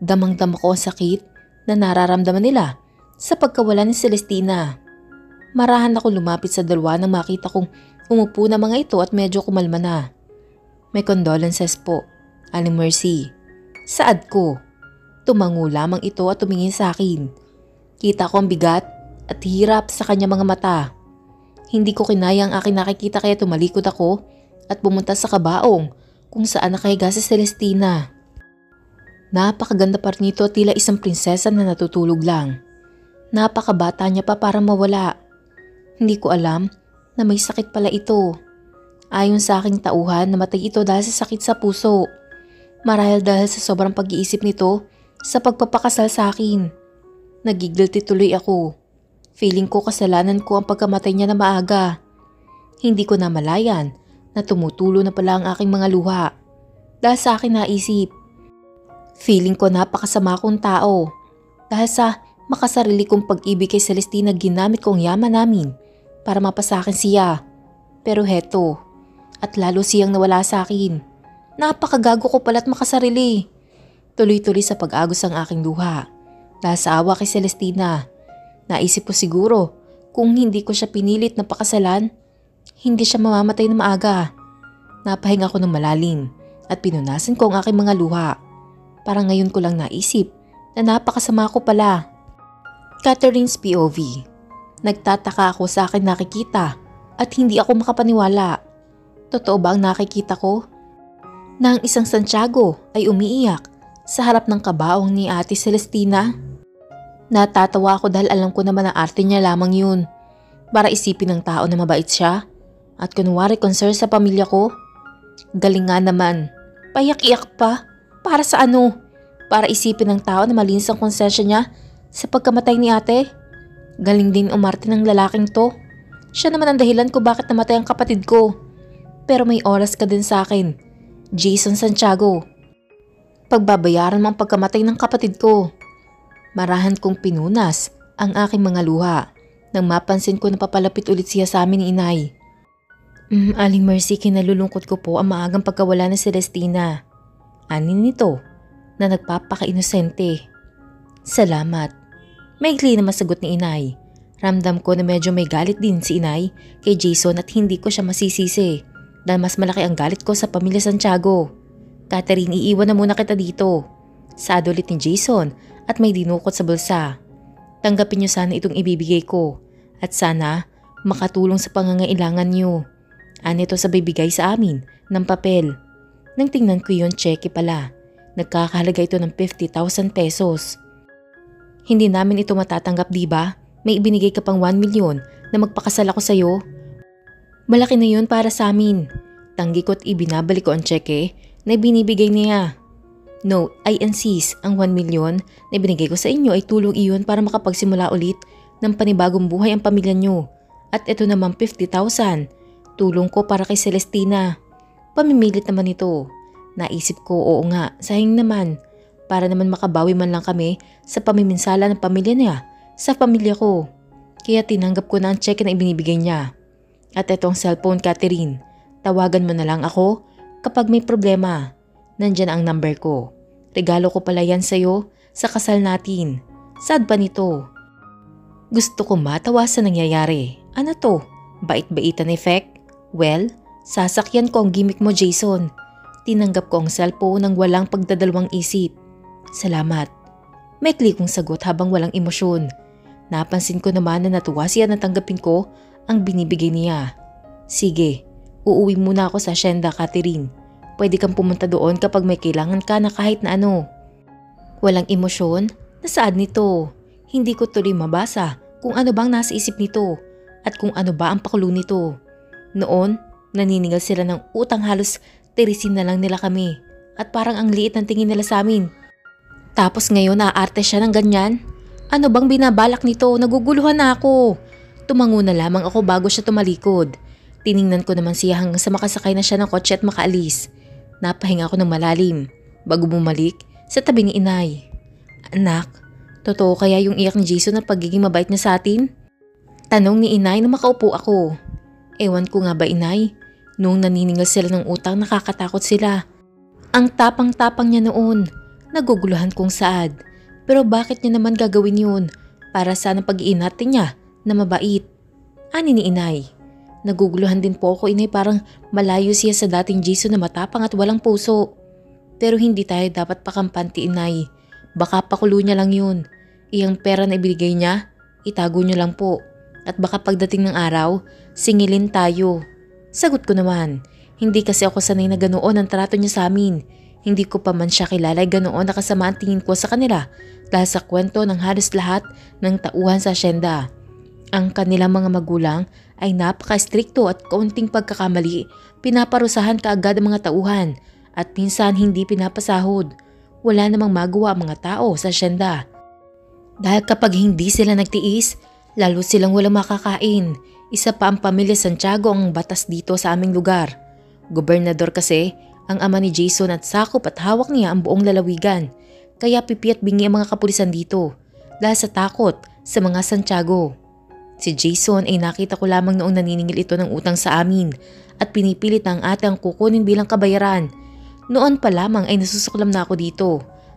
Damang-dama ko ang sakit na nararamdaman nila sa pagkawala ni Celestina. Marahan ako lumapit sa dalawa nang makita kong umupo na mga ito at medyo kumalma na. May condolences po, Aling Mercy. Saad ko. Tumango lamang ito at tumingin sa akin. Kita ko ang bigat at hirap sa kanya mga mata. Hindi ko kinaya ang aking nakikita kaya tumalikod ako at pumunta sa kabaong kung saan nakahiga si Celestina. Napakaganda pa rin ito at tila isang prinsesa na natutulog lang. Napakabata niya pa para mawala. Hindi ko alam na may sakit pala ito. Ayon sa aking tauhan, namatay ito dahil sa sakit sa puso. Marahil dahil sa sobrang pag-iisip nito sa pagpapakasal sa akin. Nagigilty tuloy ako. Feeling ko kasalanan ko ang pagkamatay niya na maaga. Hindi ko namalayan na tumutulo na pala ang aking mga luha. Dahil sa akin naisip. Feeling ko napakasama kong tao. Dahil sa makasarili kong pag-ibig kay Celestina, ginamit ko ang yaman namin para mapasakin siya. Pero heto, at lalo siyang nawala sa akin. Napakagago ko pala't makasarili. Tuloy-tuloy sa pag-agos ang aking luha. Dahil sa awa kay Celestina. Naisip ko siguro kung hindi ko siya pinilit na pakasalan, hindi siya mamamatay na maaga. Napahinga ako ng malalim at pinunasan ko ang aking mga luha. Parang ngayon ko lang naisip na napakasama ko pala. Catherine's POV. Nagtataka ako sa akin nakikita at hindi ako makapaniwala. Totoo ba ang nakikita ko? Na ang isang Santiago ay umiiyak sa harap ng kabaong ni Ate Celestina? Natatawa ako dahil alam ko naman na arte niya lamang yun. Para isipin ng tao na mabait siya at kunwari concern sa pamilya ko. Galing nga naman. Payak-iyak pa. Para sa ano? Para isipin ng tao na malinis ang konsensya niya sa pagkamatay ni ate? Galing din umarte ng lalaking to. Siya naman ang dahilan ko bakit namatay ang kapatid ko. Pero may oras ka din sa akin, Jason Santiago. Pagbabayaran mo ang pagkamatay ng kapatid ko. Marahan kong pinunas ang aking mga luha nang mapansin ko na papalapit ulit siya sa amin ni inay. Aling Mercy, kinalulungkot ko po ang maagang pagkawala ni Celestina. Anin nito na nagpapaka-inosente. Salamat. Maigli na masagot ni inay. Ramdam ko na medyo may galit din si inay kay Jason at hindi ko siya masisisi dahil mas malaki ang galit ko sa pamilya Santiago. Catherine, iiwan na muna kita dito. Saad ulit ni Jason at may dinukot sa bulsa. Tanggapin niyo sana itong ibibigay ko at sana makatulong sa pangangailangan niyo. Anito sa bibigay sa amin ng papel. Nang tingnan ko yun, cheque pala. Nagkakahalaga ito ng 50,000 pesos. Hindi namin ito matatanggap, diba? May ibinigay ka pang 1 milyon na magpakasal ako sa'yo. Malaki na yun para sa amin. Tanggi ko at ibinabalik ko ang cheque na binibigay niya. No, I insist, ang 1 milyon na ibinigay ko sa inyo ay tulong iyon para makapagsimula ulit ng panibagong buhay ang pamilya niyo. At ito naman 50,000. Tulong ko para kay Celestina. Pamimilit naman ito. Naisip ko, oo nga, sayang naman. Para naman makabawi man lang kami sa pamiminsala ng pamilya niya sa pamilya ko. Kaya tinanggap ko na ang cheque na ibinibigay niya. At etong cellphone, Catherine. Tawagan mo na lang ako kapag may problema. Nandyan ang number ko. Regalo ko pala yan sa'yo sa kasal natin. Sad pa nito? Gusto ko matawa sa nangyayari. Ano to? Bait-baitan effect? Well, sasakyan ko ang gimmick mo, Jason. Tinanggap ko ang cellphone nang walang pagdadalawang isip. Salamat. Maikli kong sagot habang walang emosyon. Napansin ko naman na natuwa siya na tanggapin ko ang binibigay niya. Sige, uuwi muna ako sa asyenda, Catherine. Pwede kang pumunta doon kapag may kailangan ka na kahit na ano. Walang emosyon? Nasaan nito? Hindi ko tuloy mabasa kung ano bang nasa isip nito at kung ano ba ang pakulo nito. Noon, naninigal sila ng utang, halos tirisin na lang nila kami at parang ang liit ng tingin nila sa amin. Tapos ngayon aarte siya ng ganyan? Ano bang binabalak nito? Naguguluhan na ako. Tumango na lamang ako bago siya tumalikod. Tiningnan ko naman siya hanggang sa makasakay na siya ng kotse at makaalis. Napahinga ako ng malalim. bago bumalik sa tabi ni inay. Anak, totoo kaya yung iyak ni Jason at pagiging mabait niya sa atin? Tanong ni inay na makaupo ako. Ewan ko nga ba inay, noong naniningil sila ng utang nakakatakot sila. Ang tapang-tapang niya noon, naguguluhan kong saad. Pero bakit niya naman gagawin yun? Para saan ang pag-iinarte niya na mabait? Ani ni inay. Naguguluhan din po ako inay, parang malayo siya sa dating Jason na matapang at walang puso. Pero hindi tayo dapat pakampante inay. Baka pakulo niya lang yun. Iyang pera na ibigay niya, itago niyo lang po. At baka pagdating ng araw, singilin tayo. Sagot ko naman. Hindi kasi ako sanay na ganoon ang trato niya sa amin. Hindi ko pa man siya kilala ay ganoon na kasama ang tingin ko sa kanila dahil sa kwento ng halos lahat ng tauhan sa asyenda. Ang kanilang mga magulang ay napaka-strikto at kaunting pagkakamali, pinaparusahan kaagad ang mga tauhan at minsan hindi pinapasahod. Wala namang magawa ang mga tao sa asyenda. Dahil kapag hindi sila nagtiis, lalo silang walang makakain. Isa pa ang pamilya Santiago ang batas dito sa aming lugar. Gobernador kasi ang ama ni Jason at sakop at hawak niya ang buong lalawigan. Kaya pipi at bingi ang mga kapulisan dito dahil sa takot sa mga Santiago. Si Jason ay nakita ko lamang noong naniningil ito ng utang sa amin at pinipilit ng ate ang kukunin bilang kabayaran. Noon pa lamang ay nasusuklam na ako dito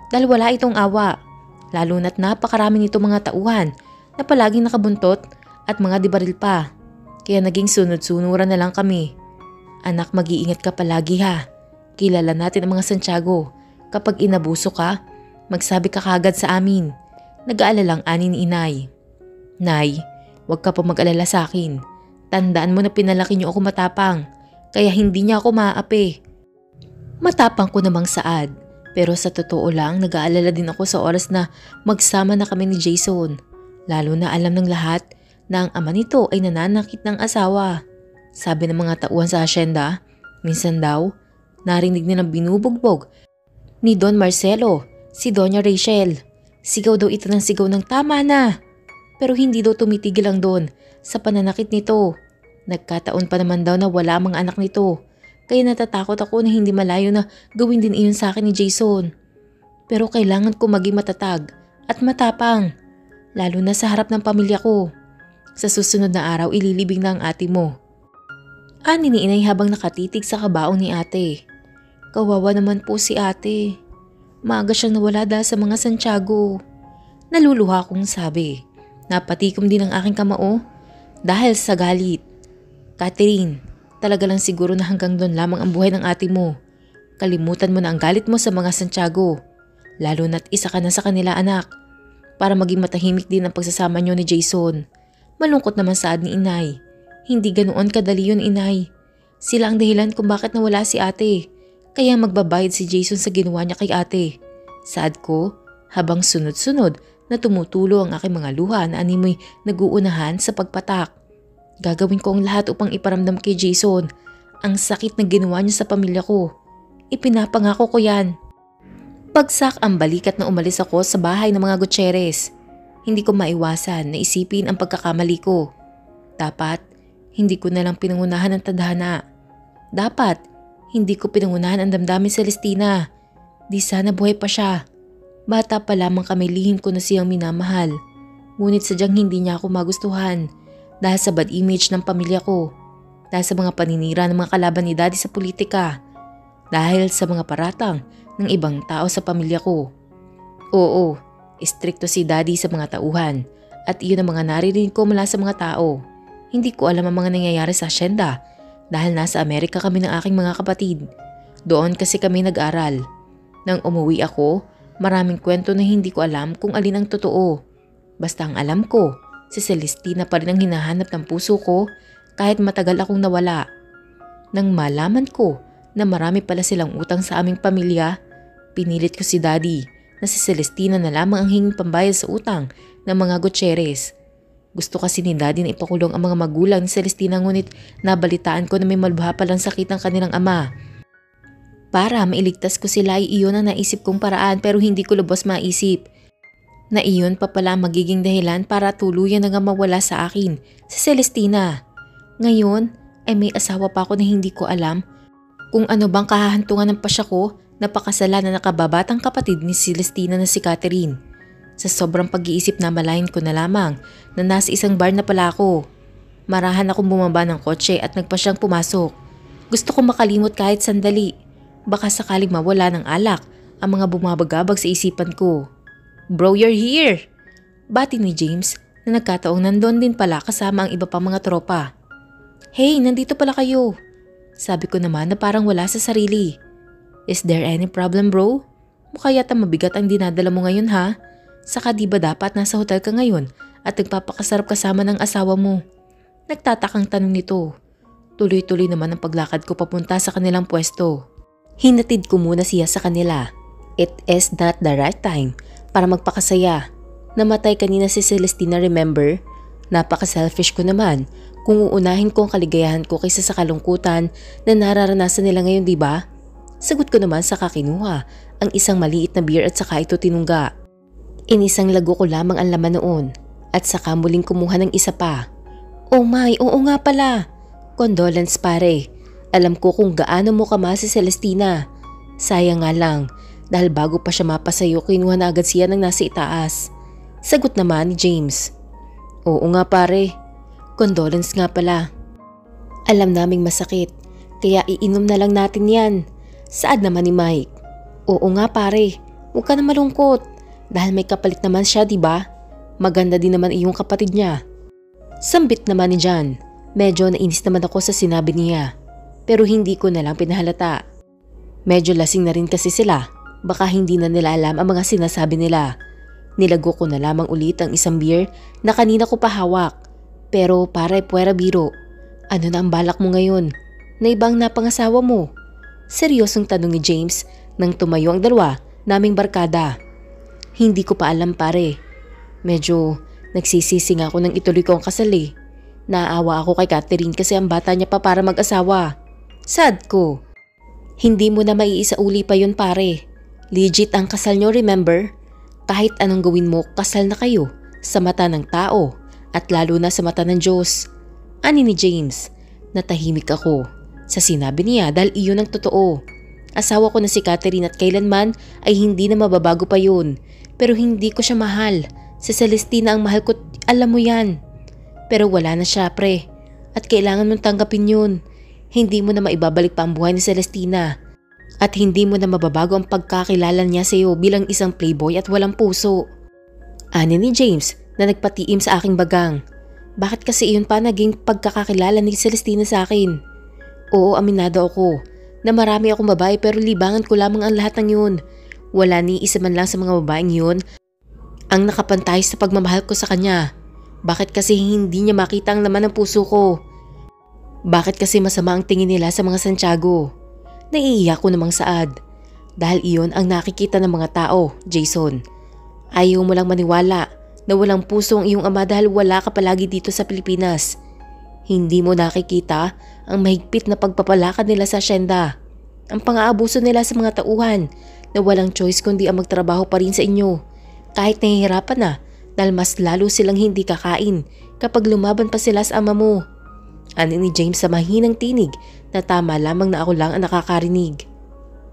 dahil wala itong awa. Lalo na't napakarami nito mga tauhan na palaging nakabuntot at mga dibaril pa. Kaya naging sunod-sunuran na lang kami. Anak, mag-iingat ka palagi ha. Kilala natin ang mga Santiago. Kapag inabuso ka, magsabi ka kagad sa amin. Nag-aalalang ani ni inay. Nay, huwag ka pa mag-alala sa akin. Tandaan mo na pinalaki niyo ako matapang. Kaya hindi niya ako maaapi. Matapang ko namang saad. Pero sa totoo lang, nag-aalala din ako sa oras na magsama na kami ni Jason. Lalo na alam ng lahat na ang ama nito ay nananakit ng asawa. Sabi ng mga tauhan sa asyenda, minsan daw, narinig nilang binubugbog ni Don Marcelo, si Doña Rachel. Sigaw daw ito ng sigaw ng tama na. Pero hindi daw tumitigil ang Don sa pananakit nito. Nagkataon pa naman daw na wala ang mga anak nito. Kaya natatakot ako na hindi malayo na gawin din iyon sa akin ni Jason. Pero kailangan ko maging matatag at matapang. Lalo na sa harap ng pamilya ko. Sa susunod na araw ililibing na ang ate mo. Ani ni inay habang nakatitig sa kabaong ni ate. Kawawa naman po si ate. Maaga siyang nawala dahil sa mga Santiago. Naluluha akong sabi. Napatikom din ang aking kamao dahil sa galit. Catherine, talaga lang siguro na hanggang doon lamang ang buhay ng ate mo. Kalimutan mo na ang galit mo sa mga Santiago. Lalo na't isa ka na sa kanila anak. Para maging matahimik din ang pagsasama niyo ni Jason. Malungkot naman saad ni inay. Hindi ganoon kadali yun inay. Sila ang dahilan kung bakit nawala si ate. Kaya magbabayad si Jason sa ginawa niya kay ate. Saad ko, habang sunod-sunod na tumutulo ang aking mga luha na animoy nag-uunahan sa pagpatak. Gagawin ko ang lahat upang iparamdam kay Jason ang sakit na ginawa niya sa pamilya ko. Ipinapangako ko yan. Bagsak ang balikat na umalis ako sa bahay ng mga Gutierrez. Hindi ko maiwasan na isipin ang pagkakamali ko. Dapat, hindi ko na lang pinangunahan ang tadhana. Dapat, hindi ko pinangunahan ang damdamin si Celestina. Di sana buhay pa siya. Bata pa lamang kami, lihim ko na siyang minamahal. Ngunit sadyang hindi niya ako magustuhan dahil sa bad image ng pamilya ko. Dahil sa mga paninira ng mga kalaban ni Daddy sa politika. Dahil sa mga paratang ng ibang tao sa pamilya ko. Oo, istrikto si Daddy sa mga tauhan at iyon ang mga naririnig ko mula sa mga tao. Hindi ko alam ang mga nangyayari sa asyenda dahil nasa Amerika kami ng aking mga kapatid. Doon kasi kami nag-aral. Nang umuwi ako, maraming kwento na hindi ko alam kung alin ang totoo. Basta ang alam ko, si Celestina pa rin ang hinahanap ng puso ko kahit matagal akong nawala. Nang malaman ko na marami pala silang utang sa aming pamilya, pinilit ko si Daddy na si Celestina na lamang ang hinging pambayad sa utang ng mga Gutierrez. Gusto kasi ni Daddy na ipakulong ang mga magulang ni Celestina ngunit nabalitaan ko na may malubha palang sakit ng kanilang ama. Para mailigtas ko sila ay iyon ang naisip kong paraan pero hindi ko lubos maisip. Na iyon pa pala magiging dahilan para tuluyan na nga mawala sa akin si Celestina. Ngayon ay may asawa pa ako na hindi ko alam kung ano bang kahahantungan ng pasya ko napakasala na nakababatang kapatid ni Celestina na si Catherine. Sa sobrang pag-iisip na malayan ko na lamang na nasa isang bar na pala ako. Marahan akong bumaba ng kotse at nagpa siyang pumasok. Gusto ko makalimot kahit sandali. Baka sakaling mawala ng alak ang mga bumabagabag sa isipan ko. "Bro, you're here!" Bati ni James na nagkataong nandun din pala kasama ang iba pang mga tropa. "Hey, nandito pala kayo." Sabi ko naman na parang wala sa sarili. "Is there any problem, bro? Mukha yata mabigat ang dinadala mo ngayon, ha? Saka di ba dapat nasa hotel ka ngayon at nagpapakasarap kasama ng asawa mo?" Nagtatakang tanong nito. Tuloy-tuloy naman ang paglakad ko papunta sa kanilang pwesto. Hinatid ko muna siya sa kanila. It is not the right time para magpakasaya. Namatay kanina si Celestina, remember? Napaka-selfish ko naman kung uunahin ko ang kaligayahan ko kaysa sa kalungkutan na nararanasan nila ngayon, di ba? Sagot ko naman sa kakinuha ang isang maliit na beer at saka ito tinungga. Inisang lago ko lamang ang laman noon at saka muling kumuha ng isa pa. "Oh my, oo nga pala. Condolence pare. Alam ko kung gaano mo kamahal si Celestina. Sayang nga lang dahil bago pa siya mapasayo kinuha na agad siya ng nasa itaas." Sagot naman ni James. "Oo nga pare. Condolence nga pala. Alam naming masakit kaya iinom na lang natin yan." Saad naman ni Mike. "Oo nga pare. Huwag ka na malungkot dahil may kapalit naman siya, di ba? Maganda din naman iyong kapatid niya." Sambit naman ni John. Medyo nainis naman ako sa sinabi niya. Pero hindi ko na lang pinahalata. Medyo lasing na rin kasi sila. Baka hindi na nila alam ang mga sinasabi nila. Nilago ko na lamang ulit ang isang beer na kanina ko pa hawak. Pero pare, puwera biro. Ano na ang balak mo ngayon? Na ibang napangasawa mo? Seryosong tanong ni James nang tumayo ang dalawa naming barkada. Hindi ko pa alam pare. Medyo nagsisisi nga ako nang ituloy ko ang kasal eh. Naawa ako kay Catherine kasi ang bata niya pa para mag-asawa. Sad ko. Hindi mo na maiisauli pa yun pare. Legit ang kasal nyo, remember? Kahit anong gawin mo, kasal na kayo sa mata ng tao at lalo na sa mata ng Diyos. Ani ni James. Natahimik ako sa sinabi niya dahil iyon ang totoo. Asawa ko na si Catherine at kailanman ay hindi na mababago pa yun. Pero hindi ko siya mahal. Si Celestina ang mahal ko, alam mo yan. Pero wala na siya pre. At kailangan mong tanggapin yun. Hindi mo na maibabalik pa ang buhay ni Celestina. At hindi mo na mababago ang pagkakilala niya sa iyo bilang isang playboy at walang puso. Ani ni James na nagpatiim sa aking bagang. Bakit kasi iyon pa naging pagkakakilala ni Celestina sa akin? Oo, aminado ako na marami akong babae pero libangan ko lamang ang lahat ng yun. Wala ni isa man lang sa mga babaeng yun ang nakapantay sa pagmamahal ko sa kanya. Bakit kasi hindi niya makita ang laman ng puso ko? Bakit kasi masama ang tingin nila sa mga Santiago? Naiiyak ko namang saad. Dahil iyon ang nakikita ng mga tao, Jason. Ayaw mo lang maniwala na walang puso ang iyong ama dahil wala ka palagi dito sa Pilipinas. Hindi mo nakikita ang mahigpit na pagpapalakad nila sa asyenda. Ang pang-aabuso nila sa mga tauhan na walang choice kundi ang magtrabaho pa rin sa inyo. Kahit nahihirapan na dahil mas lalo silang hindi kakain kapag lumaban pa sila sa ama mo. Ano ni James sa mahinang tinig na tama lamang na ako lang ang nakakarinig.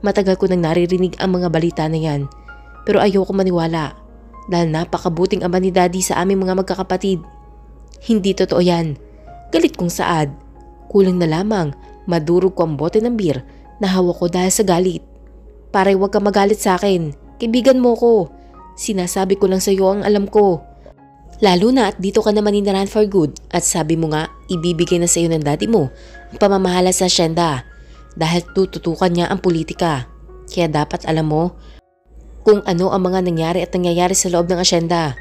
Matagal ko nang naririnig ang mga balita na yan pero ayoko maniwala dahil napakabuting ama ni Daddy sa aming mga magkakapatid. Hindi totoo yan. Galit kong saad. Kulang na lamang madurog ko ang bote ng beer na hawak ko dahil sa galit. Pare, huwag ka magalit sa akin. Kaibigan mo ko. Sinasabi ko lang sa iyo ang alam ko. Lalo na at dito ka naman ninaran for good at sabi mo nga ibibigay na sa iyo ng daddy mo ang pamamahala sa asyenda dahil tututukan niya ang politika. Kaya dapat alam mo kung ano ang mga nangyari at nangyayari sa loob ng asyenda.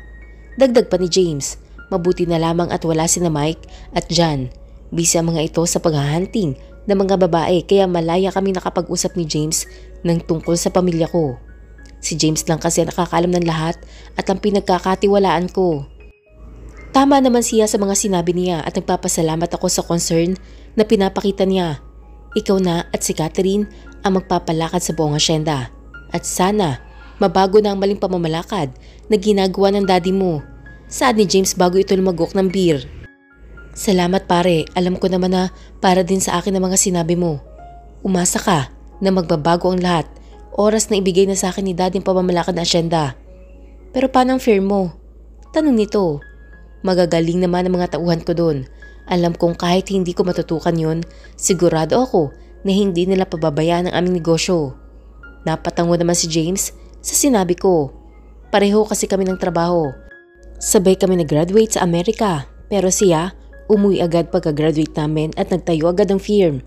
Dagdag pa ni James, mabuti na lamang at wala sina Mike at John. Busy ang mga ito sa paghahunting ng mga babae kaya malaya kami nakapag-usap ni James ng tungkol sa pamilya ko. Si James lang kasi nakakaalam ng lahat at ang pinagkakatiwalaan ko. Tama naman siya sa mga sinabi niya at nagpapasalamat ako sa concern na pinapakita niya. Ikaw na at si Catherine ang magpapalakad sa buong asyenda. At sana mabago na ang maling pamamalakad na ginagawa ng daddy mo. Saad ni James bago ito lumagok ng beer. Salamat pare, alam ko naman na para din sa akin ang mga sinabi mo. Umasa ka na magbabago ang lahat Oras na ibigay na sa akin ni Daddy ang pamamalakad na asyenda. Pero paano ang firm mo? Tanong nito. Magagaling naman ang mga tauhan ko doon. Alam kong kahit hindi ko matutukan yun, sigurado ako na hindi nila pababayaan ang aming negosyo. Napatango naman si James sa sinabi ko. Pareho kasi kami ng trabaho. Sabay kami nag-graduate sa Amerika, pero siya umuwi agad pagka-graduate namin at nagtayo agad ng firm.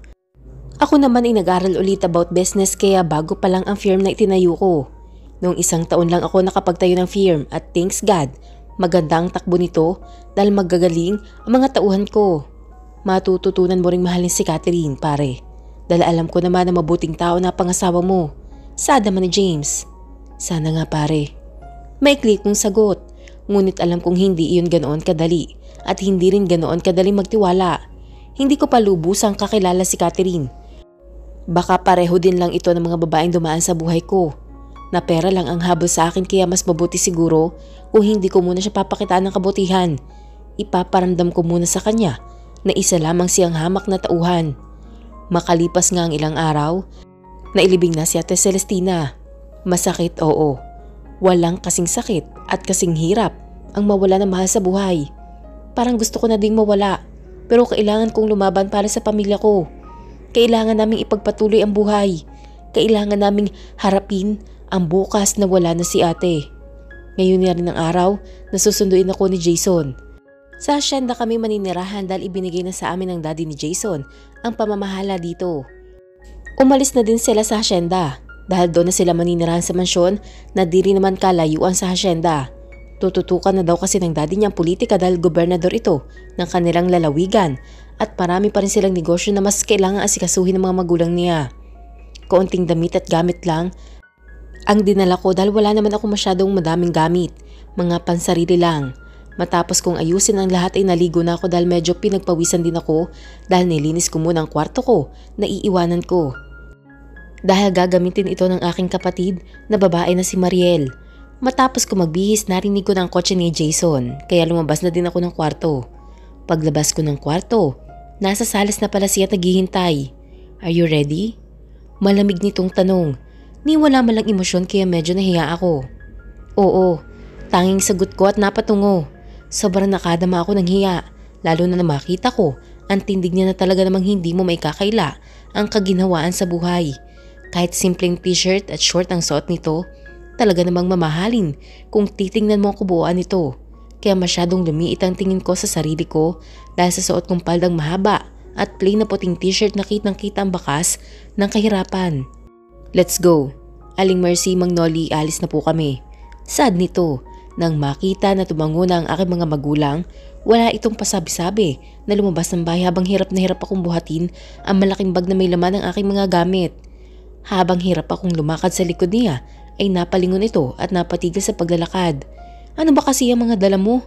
Ako naman ay nag-aral ulit about business kaya bago pa lang ang firm na itinayo ko. Noong 1 taon lang ako nakapagtayo ng firm at thanks God, maganda ang takbo nito dahil magagaling ang mga tauhan ko. Matututunan mo ring mahalin si Catherine, pare. Dahil alam ko naman na mabuting tao na pangasawa mo. Sad naman ni James. Sana nga pare. Maikli kong sagot, ngunit alam kong hindi iyon ganoon kadali at hindi rin ganoon kadali magtiwala. Hindi ko pa lubusang kakilala si Catherine. Baka pareho din lang ito ng mga babaeng dumaan sa buhay ko. Na pera lang ang habol sa akin kaya mas mabuti siguro kung hindi ko muna siya papakitaan ng kabutihan. Ipaparamdam ko muna sa kanya na isa lamang siyang hamak na tauhan. Makalipas nga ang ilang araw, nailibing na si Ate Celestina. Masakit, oo. Walang kasing sakit at kasing hirap ang mawala ng mahal sa buhay. Parang gusto ko na ding mawala, pero kailangan kong lumaban para sa pamilya ko. Kailangan naming ipagpatuloy ang buhay. Kailangan naming harapin ang bukas na wala na si ate. Ngayon na rin ang araw na susunduin ako ni Jason. Sa asyenda kami maninirahan dahil ibinigay na sa amin ng daddy ni Jason ang pamamahala dito. Umalis na din sila sa asyenda dahil doon na sila maninirahan sa mansyon na di rin naman kalayuan sa asyenda. Tututukan na daw kasi ng daddy niyang politika dahil gobernador ito ng kanilang lalawigan at marami pa rin silang negosyo na mas kailangan asikasuhin ng mga magulang niya. Kaunting damit at gamit lang ang dinala ko dahil wala naman ako masyadong madaming gamit, mga pansarili lang. Matapos kong ayusin ang lahat ay naligo na ako dahil medyo pinagpawisan din ako dahil nilinis ko muna ang kwarto ko na iiwanan ko. Dahil gagamitin ito ng aking kapatid na babae na si Mariel. Matapos ko magbihis narinig ko na ang kotse ni Jason kaya lumabas na din ako ng kwarto. Paglabas ko ng kwarto, nasa salas na pala siya naghihintay. Are you ready? Malamig nitong tanong. Ni wala malang emosyon kaya medyo nahiya ako. Oo, tanging sagot ko at napatungo. Sobrang nakadama ako ng hiya, lalo na makita ko ang tindig niya na talaga namang hindi mo may kakaila ang kaginhawaan sa buhay. Kahit simpleng t-shirt at short ang suot nito, talaga namang mamahalin kung titingnan mo ang kubuuan nito. Kaya masyadong lumiit ang tingin ko sa sarili ko dahil sa suot kong paldang mahaba at plain na puting t-shirt na kitang-kita ang bakas ng kahirapan. Let's go. Aling Mercy, Mang Noli, alis na po kami. Sad nito. Nang makita na tumango na ang aking mga magulang, wala itong pasabi-sabi na lumabas ng bahay habang hirap na hirap akong buhatin ang malaking bag na may laman ng aking mga gamit. Habang hirap akong lumakad sa likod niya, ay napalingon ito at napatigil sa paglalakad. Ano ba kasi ang mga dala mo?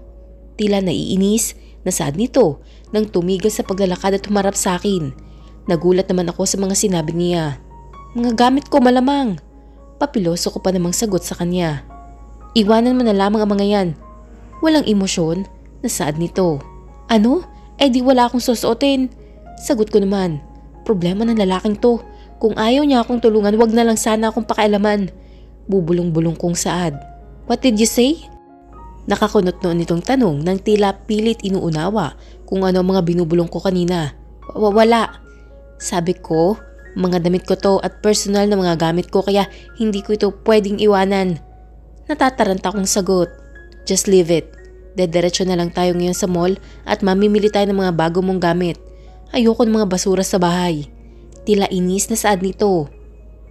Tila naiinis, nasad nito nang tumigil sa paglalakad at humarap sa akin. Nagulat naman ako sa mga sinabi niya. Mga gamit ko malamang. Papiloso ko pa namang sagot sa kanya. Iwanan mo na lamang ang mga yan. Walang emosyon, nasad nito. Ano? Eh di wala akong susuotin. Sagot ko naman. Problema ng lalaking to. Kung ayaw niya akong tulungan, wag na lang sana akong pakialaman. Bubulong-bulong kong saad. What did you say? Nakakunot noon itong tanong nang tila pilit inuunawa kung ano ang mga binubulong ko kanina. Wala. Sabi ko, mga damit ko to at personal na mga gamit ko kaya hindi ko ito pwedeng iwanan. Natataranta kong sagot. Just leave it. Dediretso na lang tayo ngayon sa mall at mamimili tayo ng mga bago mong gamit. Ayoko ng mga basura sa bahay. Tila inis na saad nito.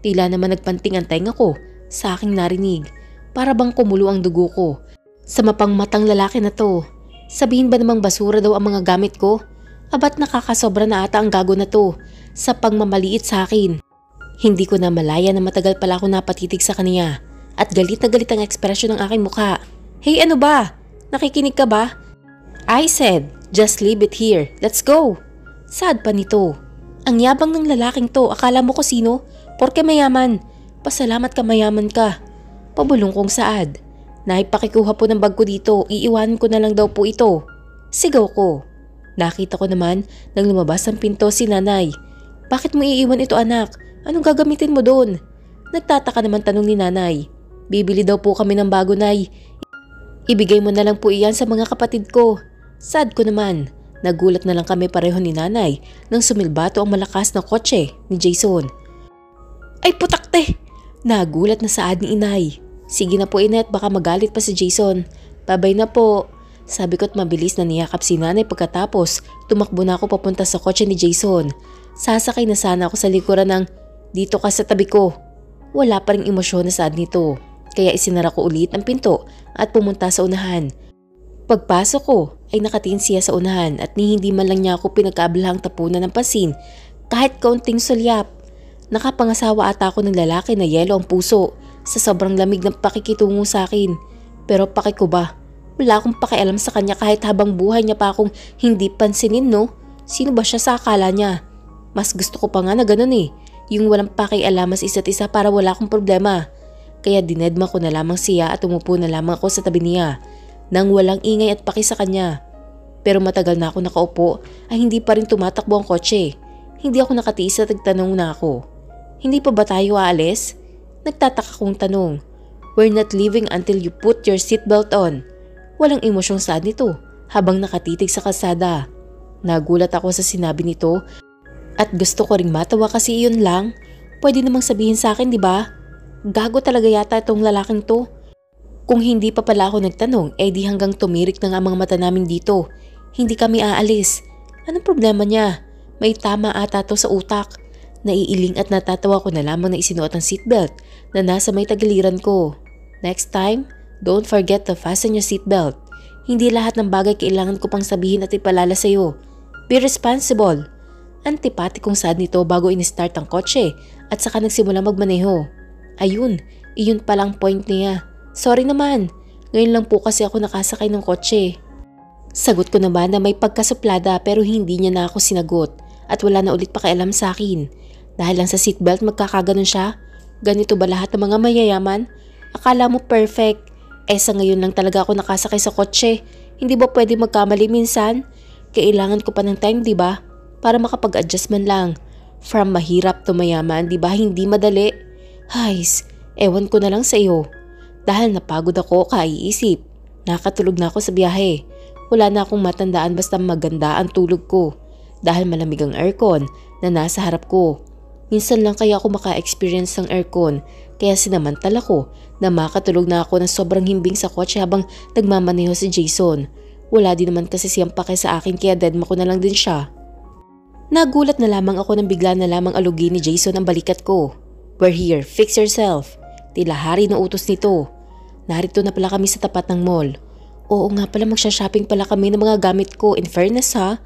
Tila naman nagpanting ang tenga ko sa aking narinig. Para bang kumulo ang dugo ko. Sa mapangmatang lalaki na to. Sabihin ba namang basura daw ang mga gamit ko? Abat nakakasobra na ata ang gago na to sa pagmamaliit sa akin. Hindi ko na malaya na matagal pala ako napatitig sa kanya. At galit na galit ang ekspresyon ng aking mukha. Hey, ano ba? Nakikinig ka ba? I said, just leave it here. Let's go. Sad pa nito. Ang yabang ng lalaking to, akala mo ko sino? Porke mayaman. Pasalamat ka mayaman ka. Pabulong kong saad. Naipakikuha po ng bag ko dito, iiwanan ko na lang daw po ito. Sigaw ko. Nakita ko naman nang lumabas ang pinto si nanay. Bakit mo iiwan ito anak? Anong gagamitin mo doon? Nagtataka naman tanong ni nanay. Bibili daw po kami ng bago, nay. Ibigay mo na lang po iyan sa mga kapatid ko. Sad ko naman. Nagulat na lang kami pareho ni nanay nang sumilbato ang malakas na kotse ni Jason. Ay putakte! Nagulat na saad ni inay. Sige na po inay at baka magalit pa si Jason. Babay na po. Sabi ko at mabilis na niyakap si nanay pagkatapos tumakbo na ako papunta sa kotse ni Jason. Sasakay na sana ako sa likuran ng dito ka sa tabi ko. Wala pa ring emosyon na saad nito. Kaya isinara ko ulit ang pinto at pumunta sa unahan. Pagpasok ko ay nakatingin siya sa unahan at ni hindi man lang niya ako pinagkaablahang tapunan ng pasin kahit kaunting sulyap. Nakapangasawa ata ako ng lalaki na yelo ang puso sa sobrang lamig ng pakikitungo sa akin. Pero paki ko ba? Wala akong pakialam sa kanya kahit habang buhay niya pa akong hindi pansinin, no? Sino ba siya sa akala niya? Mas gusto ko pa nga na ganun eh. Yung walang pakialaman sa isa't isa para wala akong problema. Kaya dinedma ko na lamang siya at umupo na lamang ako sa tabi niya nang walang ingay at paki sa kanya. Pero matagal na ako nakaupo ay hindi pa rin tumatakbo ang kotse. Hindi ako nakatiis at nagtanong na ako. Hindi pa ba tayo aalis? Nagtataka kong tanong. We're not leaving until you put your seatbelt on. Walang emosyong saad nito habang nakatitig sa kalsada. Nagulat ako sa sinabi nito at gusto ko ring matawa kasi iyon lang. Pwede namang sabihin sa akin, di ba? Gago talaga yata itong lalaking to. Kung hindi pa pala ako nagtanong, di hanggang tumirik na nga mga mata namin dito. Hindi kami aalis. Anong problema niya? May tama ata to sa utak. Naiiling at natatawa ko na lamang na isinuot ang seatbelt na nasa may tagiliran ko. Next time, don't forget to fasten your seatbelt. Hindi lahat ng bagay kailangan ko pang sabihin at ipalala sa'yo. Be responsible. Antipati kong sad nito bago in-start ang kotse at saka nagsimula magmaneho. Ayun, iyon palang point niya. Sorry naman, ngayon lang po kasi ako nakasakay ng kotse. Sagot ko naman na may pagkasuplada pero hindi niya na ako sinagot at wala na ulit pakialam sa akin. Dahil lang sa seatbelt magkakaganon siya? Ganito ba lahat ng mga mayayaman? Akala mo perfect? Sa ngayon lang talaga ako nakasakay sa kotse. Hindi ba pwede magkamali minsan? Kailangan ko pa ng time, di ba? Para makapag-adjust man lang. From mahirap to mayaman, di ba hindi madali? Hays, ewan ko na lang sa iyo. Dahil napagod ako kaiisip. Nakatulog na ako sa biyahe. Wala na akong matandaan basta maganda ang tulog ko. Dahil malamig ang aircon na nasa harap ko. Minsan lang kaya ako maka-experience ng aircon. Kaya sinamantala ko na makatulog na ako ng sobrang himbing sa kotse habang nagmamaneho si Jason. Wala din naman kasi siyang pake sa akin kaya deadma ko na lang din siya. Nagulat na lamang ako nang bigla na lamang alugin ni Jason ang balikat ko. We're here, fix yourself. Tila hari na utos nito. Narito na pala kami sa tapat ng mall. Oo nga pala magsha-shopping pala kami ng mga gamit ko. In fairness ha,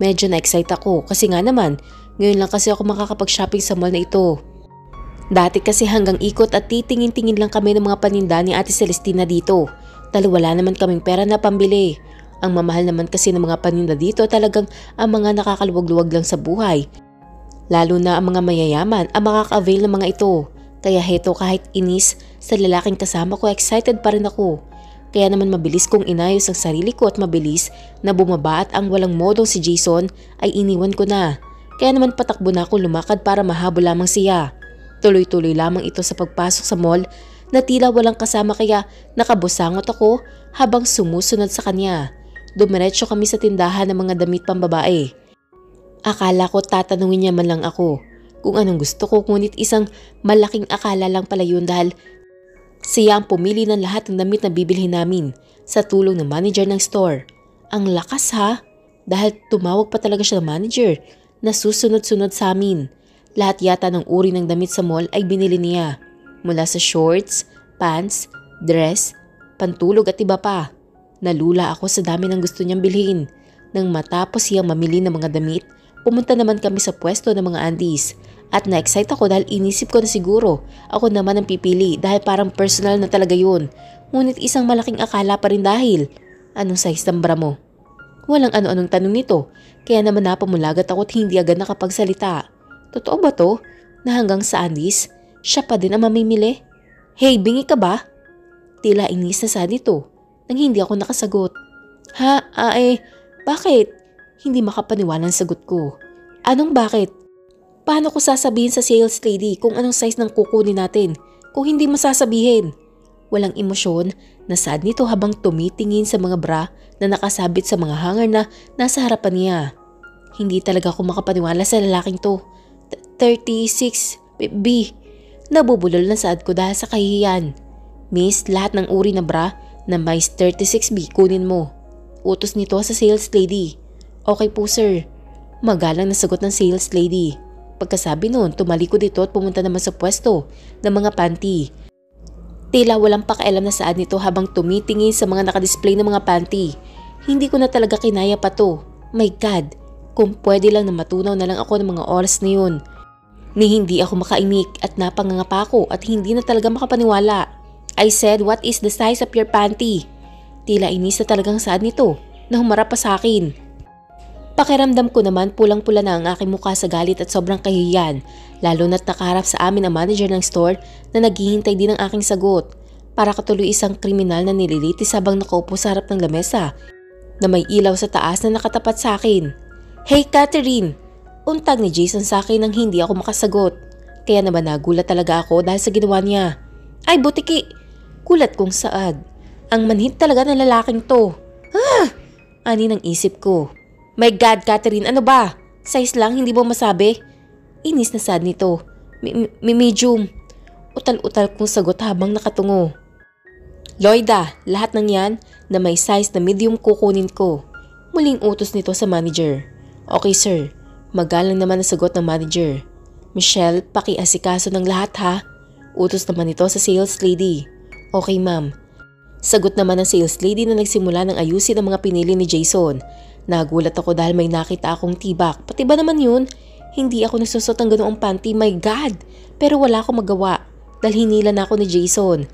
medyo na-excite ako kasi nga naman, ngayon lang kasi ako makakapag-shopping sa mall na ito. Dati kasi hanggang ikot at titingin-tingin lang kami ng mga paninda ni Ate Celestina dito. Dahil wala naman kaming pera na pambili. Ang mamahal naman kasi ng mga paninda dito talagang ang mga nakakaluwag-luwag lang sa buhay. Lalo na ang mga mayayaman ang makaka-avail ng mga ito. Kaya heto kahit inis sa lalaking kasama ko excited pa rin ako. Kaya naman mabilis kong inayos ang sarili ko at mabilis na bumaba at ang walang modong si Jason ay iniwan ko na. Kaya naman patakbo na ako lumakad para mahabol lamang siya. Tuloy-tuloy lamang ito sa pagpasok sa mall na tila walang kasama kaya nakabusangot ako habang sumusunod sa kanya. Dumiretso kami sa tindahan ng mga damit pambabae. Akala ko tatanungin niya man lang ako kung anong gusto ko ngunit isang malaking akala lang pala yun dahil siya ang pumili ng lahat ng damit na bibilhin namin sa tulong ng manager ng store. Ang lakas ha, dahil tumawag pa talaga siya ng manager na susunod-sunod sa amin. Lahat yata ng uri ng damit sa mall ay binili niya. Mula sa shorts, pants, dress, pantulog at iba pa. Nalula ako sa dami ng gusto niyang bilhin. Nang matapos siyang mamili ng mga damit, pumunta naman kami sa pwesto ng mga undies. At na-excite ako dahil inisip ko na siguro ako naman ang pipili dahil parang personal na talaga yun. Ngunit isang malaking akala pa rin dahil, anong size ng bra mo? Walang ano-anong tanong nito, kaya naman napamulagat ako at hindi agad nakapagsalita. Totoo ba to? Na hanggang sa undies, siya pa din ang mamimili? Hey, bingi ka ba? Tila inis na sa nito nang hindi ako nakasagot. Bakit? Hindi makapaniwala ang sagot ko. Anong bakit? Paano ko sasabihin sa sales lady kung anong size ng kukunin natin kung hindi mo sasabihin? Walang emosyon na sad nito habang tumitingin sa mga bra na nakasabit sa mga hanger na nasa harapan niya. Hindi talaga ako makapaniwala sa lalaking to. 36 B. Nabubulol na saad ko dahil sa kahihiyan. Miss, lahat ng uri na bra na may 36B kunin mo. Utos nito sa sales lady. Okay po sir. Magalang na sagot ng sales lady. Pagkasabi noon, tumalikod dito at pumunta naman sa pwesto ng mga panty. Tila walang pakialam na saad nito habang tumitingin sa mga nakadisplay ng mga panty. Hindi ko na talaga kinaya pa to. My God, kung pwede lang na matunaw na lang ako ng mga oras na yun. Ni hindi ako makaimik at napangangapa ako at hindi na talaga makapaniwala. I said, what is the size of your panty? Tila inis na talagang saad nito na humarap pa sa akin. Pakiramdam ko naman pulang-pula na ang aking mukha sa galit at sobrang kahihiyan, lalo na't nakaharap sa amin ang manager ng store na naghihintay din ng aking sagot. Para katuloy isang kriminal na nililitis habang nakaupo sa harap ng lamesa na may ilaw sa taas na nakatapat sa akin. Hey Catherine! Untag ni Jason sa akin nang hindi ako makasagot. Kaya naman nagulat talaga ako dahil sa ginawa niya. Ay butiki! Kulat kong saad. Ang manhid talaga ng lalaking to. Ani ng isip ko. My God, Catherine, ano ba? Size lang, hindi mo masabi? Inis na sad nito. Medium. Utal-utal kong sagot habang nakatungo. Lloyda, lahat ng yan na may size na medium kukunin ko. Muling utos nito sa manager. Okay sir, magalang naman ang sagot ng manager. Michelle, pakiasikaso ng lahat ha. Utos naman ito sa sales lady. Okay ma'am. Sagot naman ng sales lady na nagsimula ng ayusin ang mga pinili ni Jason. Nagulat ako dahil may nakita akong tibak. Pati ba naman yun? Hindi ako nagsusot ng ganoong panty, my God! Pero wala akong magawa dahil hinila na ako ni Jason.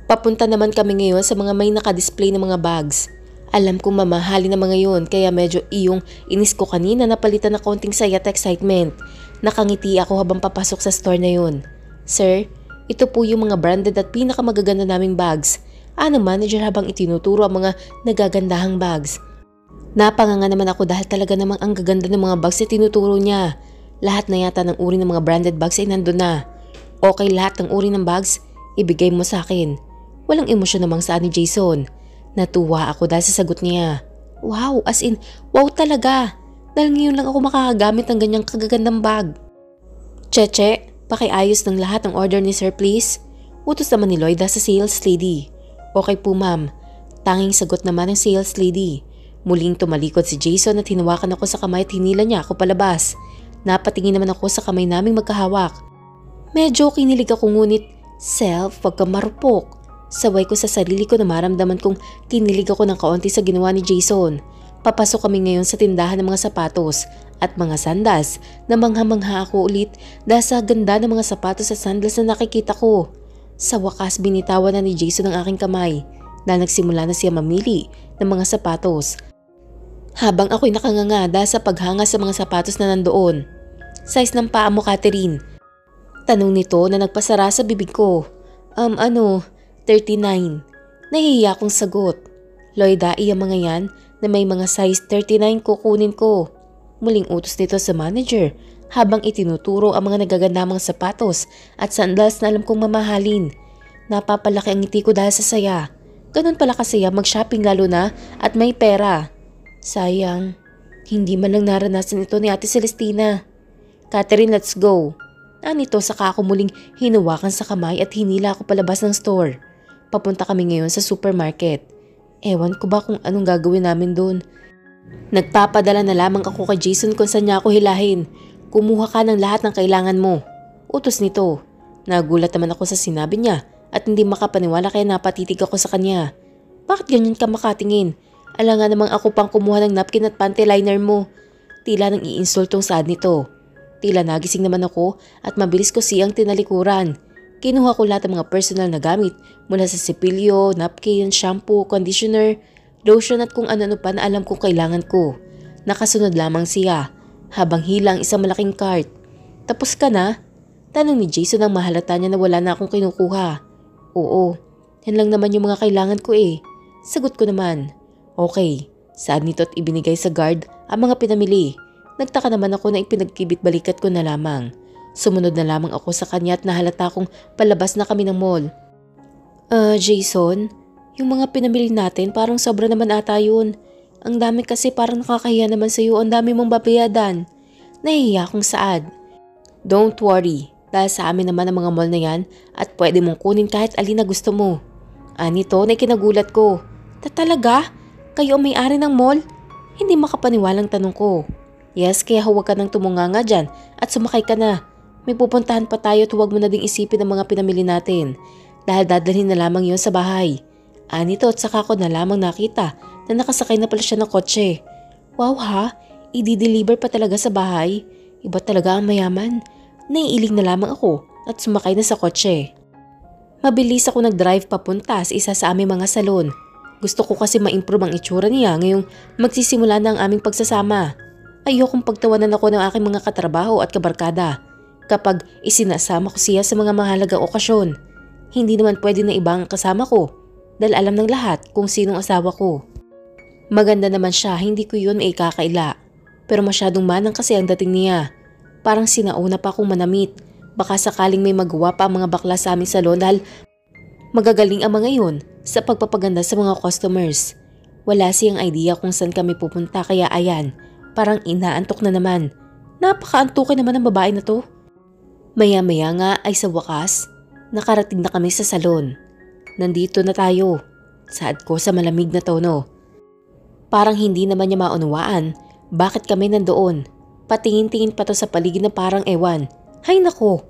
Papunta naman kami ngayon sa mga may nakadisplay ng mga bags. Alam kong mamahalin na mga yun kaya medyo iyong inis ko kanina na palitan na konting saya at excitement. Nakangiti ako habang papasok sa store na yun. Sir, ito po yung mga branded at pinakamagaganda naming bags. Ang manager habang itinuturo ang mga nagagandahang bags. Napanganga naman ako dahil talaga namang ang gaganda ng mga bags na tinuturo niya. Lahat na yata ng uri ng mga branded bags ay nandun na. Okay lahat ng uri ng bags, ibigay mo sa akin. Walang emosyon namang saan ni Jason. Natuwa ako dahil sa sagot niya. Wow, as in, wow talaga. Dahil ngayon lang ako makakagamit ng ganyang kagagandang bag. Cheche, pakiayos ng lahat ng order ni sir please. Utos naman ni Lloyda sa sales lady. Okay po ma'am. Tanging sagot naman ng sales lady. Muling tumalikod si Jason at hinawakan ako sa kamay at hinila niya ako palabas. Napatingin naman ako sa kamay naming magkahawak. Medyo kinilig ako ngunit, self, wag ka marupok. Saway ko sa sarili ko na maramdaman kong kinilig ako ng kaunti sa ginawa ni Jason. Papasok kami ngayon sa tindahan ng mga sapatos at mga sandas na mangha-mangha ako ulit dahil sa ganda ng mga sapatos at sandas na nakikita ko. Sa wakas binitawan na ni Jason ang aking kamay na nagsimula na siya mamili ng mga sapatos. Habang ako'y nakanganga dahil sa paghanga sa mga sapatos na nandoon. Size ng paa mo, Catherine? Tanong nito na nagpasara sa bibig ko. 39. Nahihiya akong sagot. Lloyda, iya mga yan na may mga size 39 kukunin ko. Muling utos nito sa manager habang itinuturo ang mga nagagandang sapatos at sandals na alam kong mamahalin. Napapalaki ang ngiti ko dahil sa saya. Ganun pala kasaya mag-shopping lalo na at may pera. Sayang, hindi man lang naranasan ito ni Ate Celestina. Catherine, let's go. Anito saka ako muling hinawakan sa kamay at hinila ako palabas ng store. Papunta kami ngayon sa supermarket. Ewan ko ba kung anong gagawin namin doon. Nagpapadala na lamang ako kay Jason kung saan niya ako hilahin. Kumuha ka ng lahat ng kailangan mo. Utos nito. Nagulat naman ako sa sinabi niya at hindi makapaniwala kaya napatitig ako sa kanya. Bakit ganyan ka makatingin? Alangan namang ako pang kumuha ng napkin at panty liner mo. Tila nang iinsultong saad nito. Tila nagising naman ako at mabilis ko siyang tinalikuran. Kinuha ko lahat ng mga personal na gamit mula sa sipilyo, napkin, shampoo, conditioner, lotion at kung ano-ano pa na alam kong kailangan ko. Nakasunod lamang siya habang hila ang isang malaking cart. Tapos ka na? Tanong ni Jason nang mahalata niya na wala na akong kinukuha. Oo, yan lang naman yung mga kailangan ko eh. Sagot ko naman. Okay, saan nito at ibinigay sa guard ang mga pinamili. Nagtaka naman ako na ipinagkibit-balikat ko na lamang. Sumunod na lamang ako sa kanya at nahalata kong palabas na kami ng mall. Jason, yung mga pinamili natin parang sobra naman ata yun. Ang dami kasi parang nakakahiya naman sa'yo, ang dami mong babayadan. Nahihiya akong saad. Don't worry, dahil sa amin naman ang mga mall na yan at pwede mong kunin kahit alin na gusto mo. Nito na kinagulat ko. Talaga? Kayo ang may-ari ng mall? Hindi makapaniwalang tanong ko. Yes, kaya huwag ka nang tumunganga dyan at sumakay ka na. May pupuntahan pa tayo at huwag mo na ding isipin ang mga pinamili natin. Dahil dadalhin na lamang yon sa bahay. Nito at saka ko na lamang nakita na nakasakay na pala siya ng kotse. Wow ha, i-deliver pa talaga sa bahay. Iba talaga ang mayaman. Naiiling na lamang ako at sumakay na sa kotse. Mabilis ako nag-drive papunta sa isa sa aming mga salon. Gusto ko kasi ma-improve ang itsura niya ngayong magsisimula na ang aming pagsasama. Ayokong pagtawanan ako ng aking mga katrabaho at kabarkada kapag isinasama ko siya sa mga mahalagang okasyon. Hindi naman pwede na ibang kasama ko dahil alam ng lahat kung sinong asawa ko. Maganda naman siya, hindi ko yun ikakaila. Pero masyadong manang kasi ang dating niya. Parang sinauna pa akong manamit. Baka sakaling may magawa pa ang mga bakla sa aming salon dahil magagaling ang mga yun sa pagpapaganda sa mga customers. Wala siyang idea kung saan kami pupunta kaya ayan, parang inaantok na naman. Napakaantukin naman ang babae na to. Maya-maya nga ay sa wakas, nakarating na kami sa salon. Nandito na tayo, saad ko sa malamig na tono. Parang hindi naman niya maunawaan bakit kami nandoon. Patingin-tingin pa to sa paligid na parang ewan. Hay nako,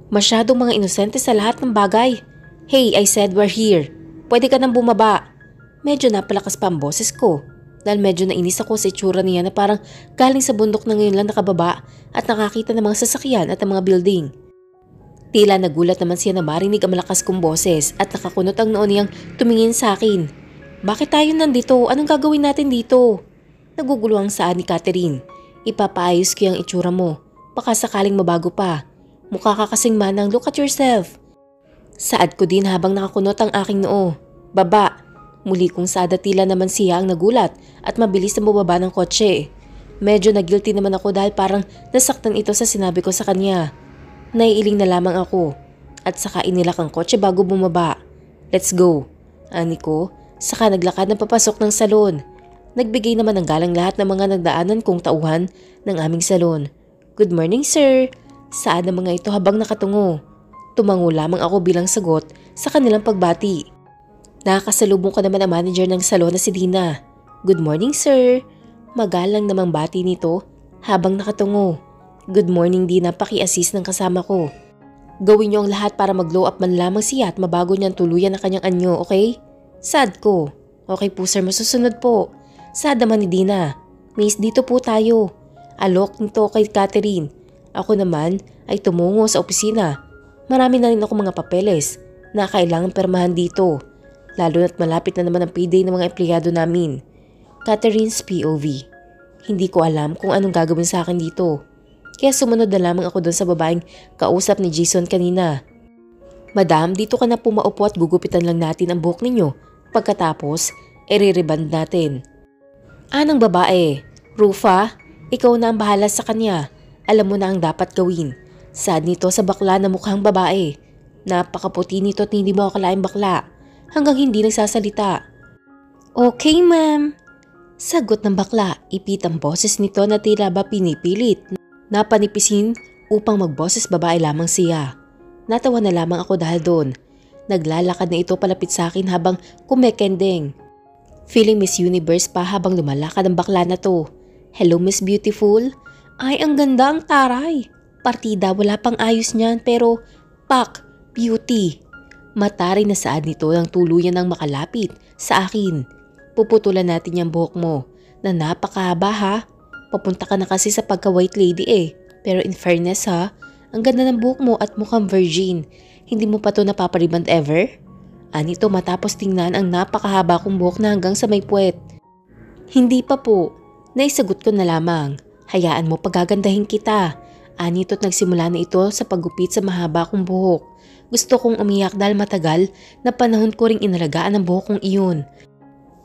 masyadong mga inosente sa lahat ng bagay. Hey, I said we're here. Pwede ka nang bumaba. Medyo napalakas pa ang boses ko dahil medyo nainis ako sa itsura niya na parang galing sa bundok na ngayon lang nakababa at nakakita ng mga sasakyan at ng mga building. Tila nagulat naman siya na marinig ang malakas kong boses at nakakunot ang noon niyang tumingin sa akin. Bakit tayo nandito? Anong gagawin natin dito? Nagugulo ang saan ni Catherine. Ipapaayos ko yung itsura mo. Baka sakaling mabago pa. Mukha ka kasing manang, look at yourself. Saad ko din habang nakakunot ang aking noo. Baba. Muli kong saad at tila naman siya ang nagulat at mabilis na bumaba ng kotse. Medyo nagilty naman ako dahil parang nasaktan ito sa sinabi ko sa kanya. Naiiling na lamang ako at saka inilak ang kotse bago bumaba. Let's go. Ani ko, saka naglakad na papasok ng salon. Nagbigay naman ng galang lahat ng mga nagdaanan kong tauhan ng aming salon. Good morning, sir. Saan ang mga ito habang nakatungo? Tumango lamang ako bilang sagot sa kanilang pagbati. Nakakasalubong ko naman ang manager ng salon na si Dina. Good morning, sir. Magalang namang bati nito habang nakatungo. Good morning, Dina. Paki-assist ng kasama ko. Gawin niyo ang lahat para mag-glow up man lamang siya at mabago niyang tuluyan ang kanyang anyo, okay? Sad ko. Okay po, sir. Masusunod po. Sad naman ni Dina. Miss, dito po tayo. Alok nito kay Catherine. Ako naman ay tumungo sa opisina. Marami na rin ako mga papeles na kailangan permahan dito. Lalo na't malapit na naman ang payday ng mga empleyado namin. Catherine's POV. Hindi ko alam kung anong gagawin sa akin dito. Kaya sumunod na lamang ako doon sa babaeng kausap ni Jason kanina. Madam, dito ka na po maupo at gugupitan lang natin ang buhok ninyo. Pagkatapos, i-reband natin. Anong babae? Rufa? Ikaw na ang bahala sa kanya. Alam mo na ang dapat gawin. Sad nito sa bakla na mukhang babae. Napakaputi nito at hindi mo akalaing bakla. Hanggang hindi nagsasalita. Okay, ma'am. Sagot ng bakla. Ipit ang boses nito na tila ba pinipilit. Napanipisin upang magboses babae lamang siya. Natawa na lamang ako dahil doon. Naglalakad na ito palapit sa akin habang kumekendeng. Feeling Miss Universe pa habang lumalakad ang bakla na to. Hello, Miss Beautiful. Ay, ang ganda ang taray. Partida, wala pang ayos niyan pero pak, beauty. Matari na saad nito ng tuluyan ng makalapit sa akin. Puputulan natin yung buhok mo na napakahaba ha. Papunta ka na kasi sa pagka-white lady eh. Pero in fairness ha, ang ganda ng buhok mo at mukhang virgin. Hindi mo pa to napapariband ever? Anito matapos tingnan ang napakahaba kong buhok na hanggang sa may puwet. Hindi pa po. Naisagot ko na lamang. Hayaan mo pagagandahin kita. Anito't nagsimula na ito sa paggupit sa mahaba kong buhok. Gusto kong umiyak dahil matagal na panahon ko ring inalagaan ang buhok kong iyon.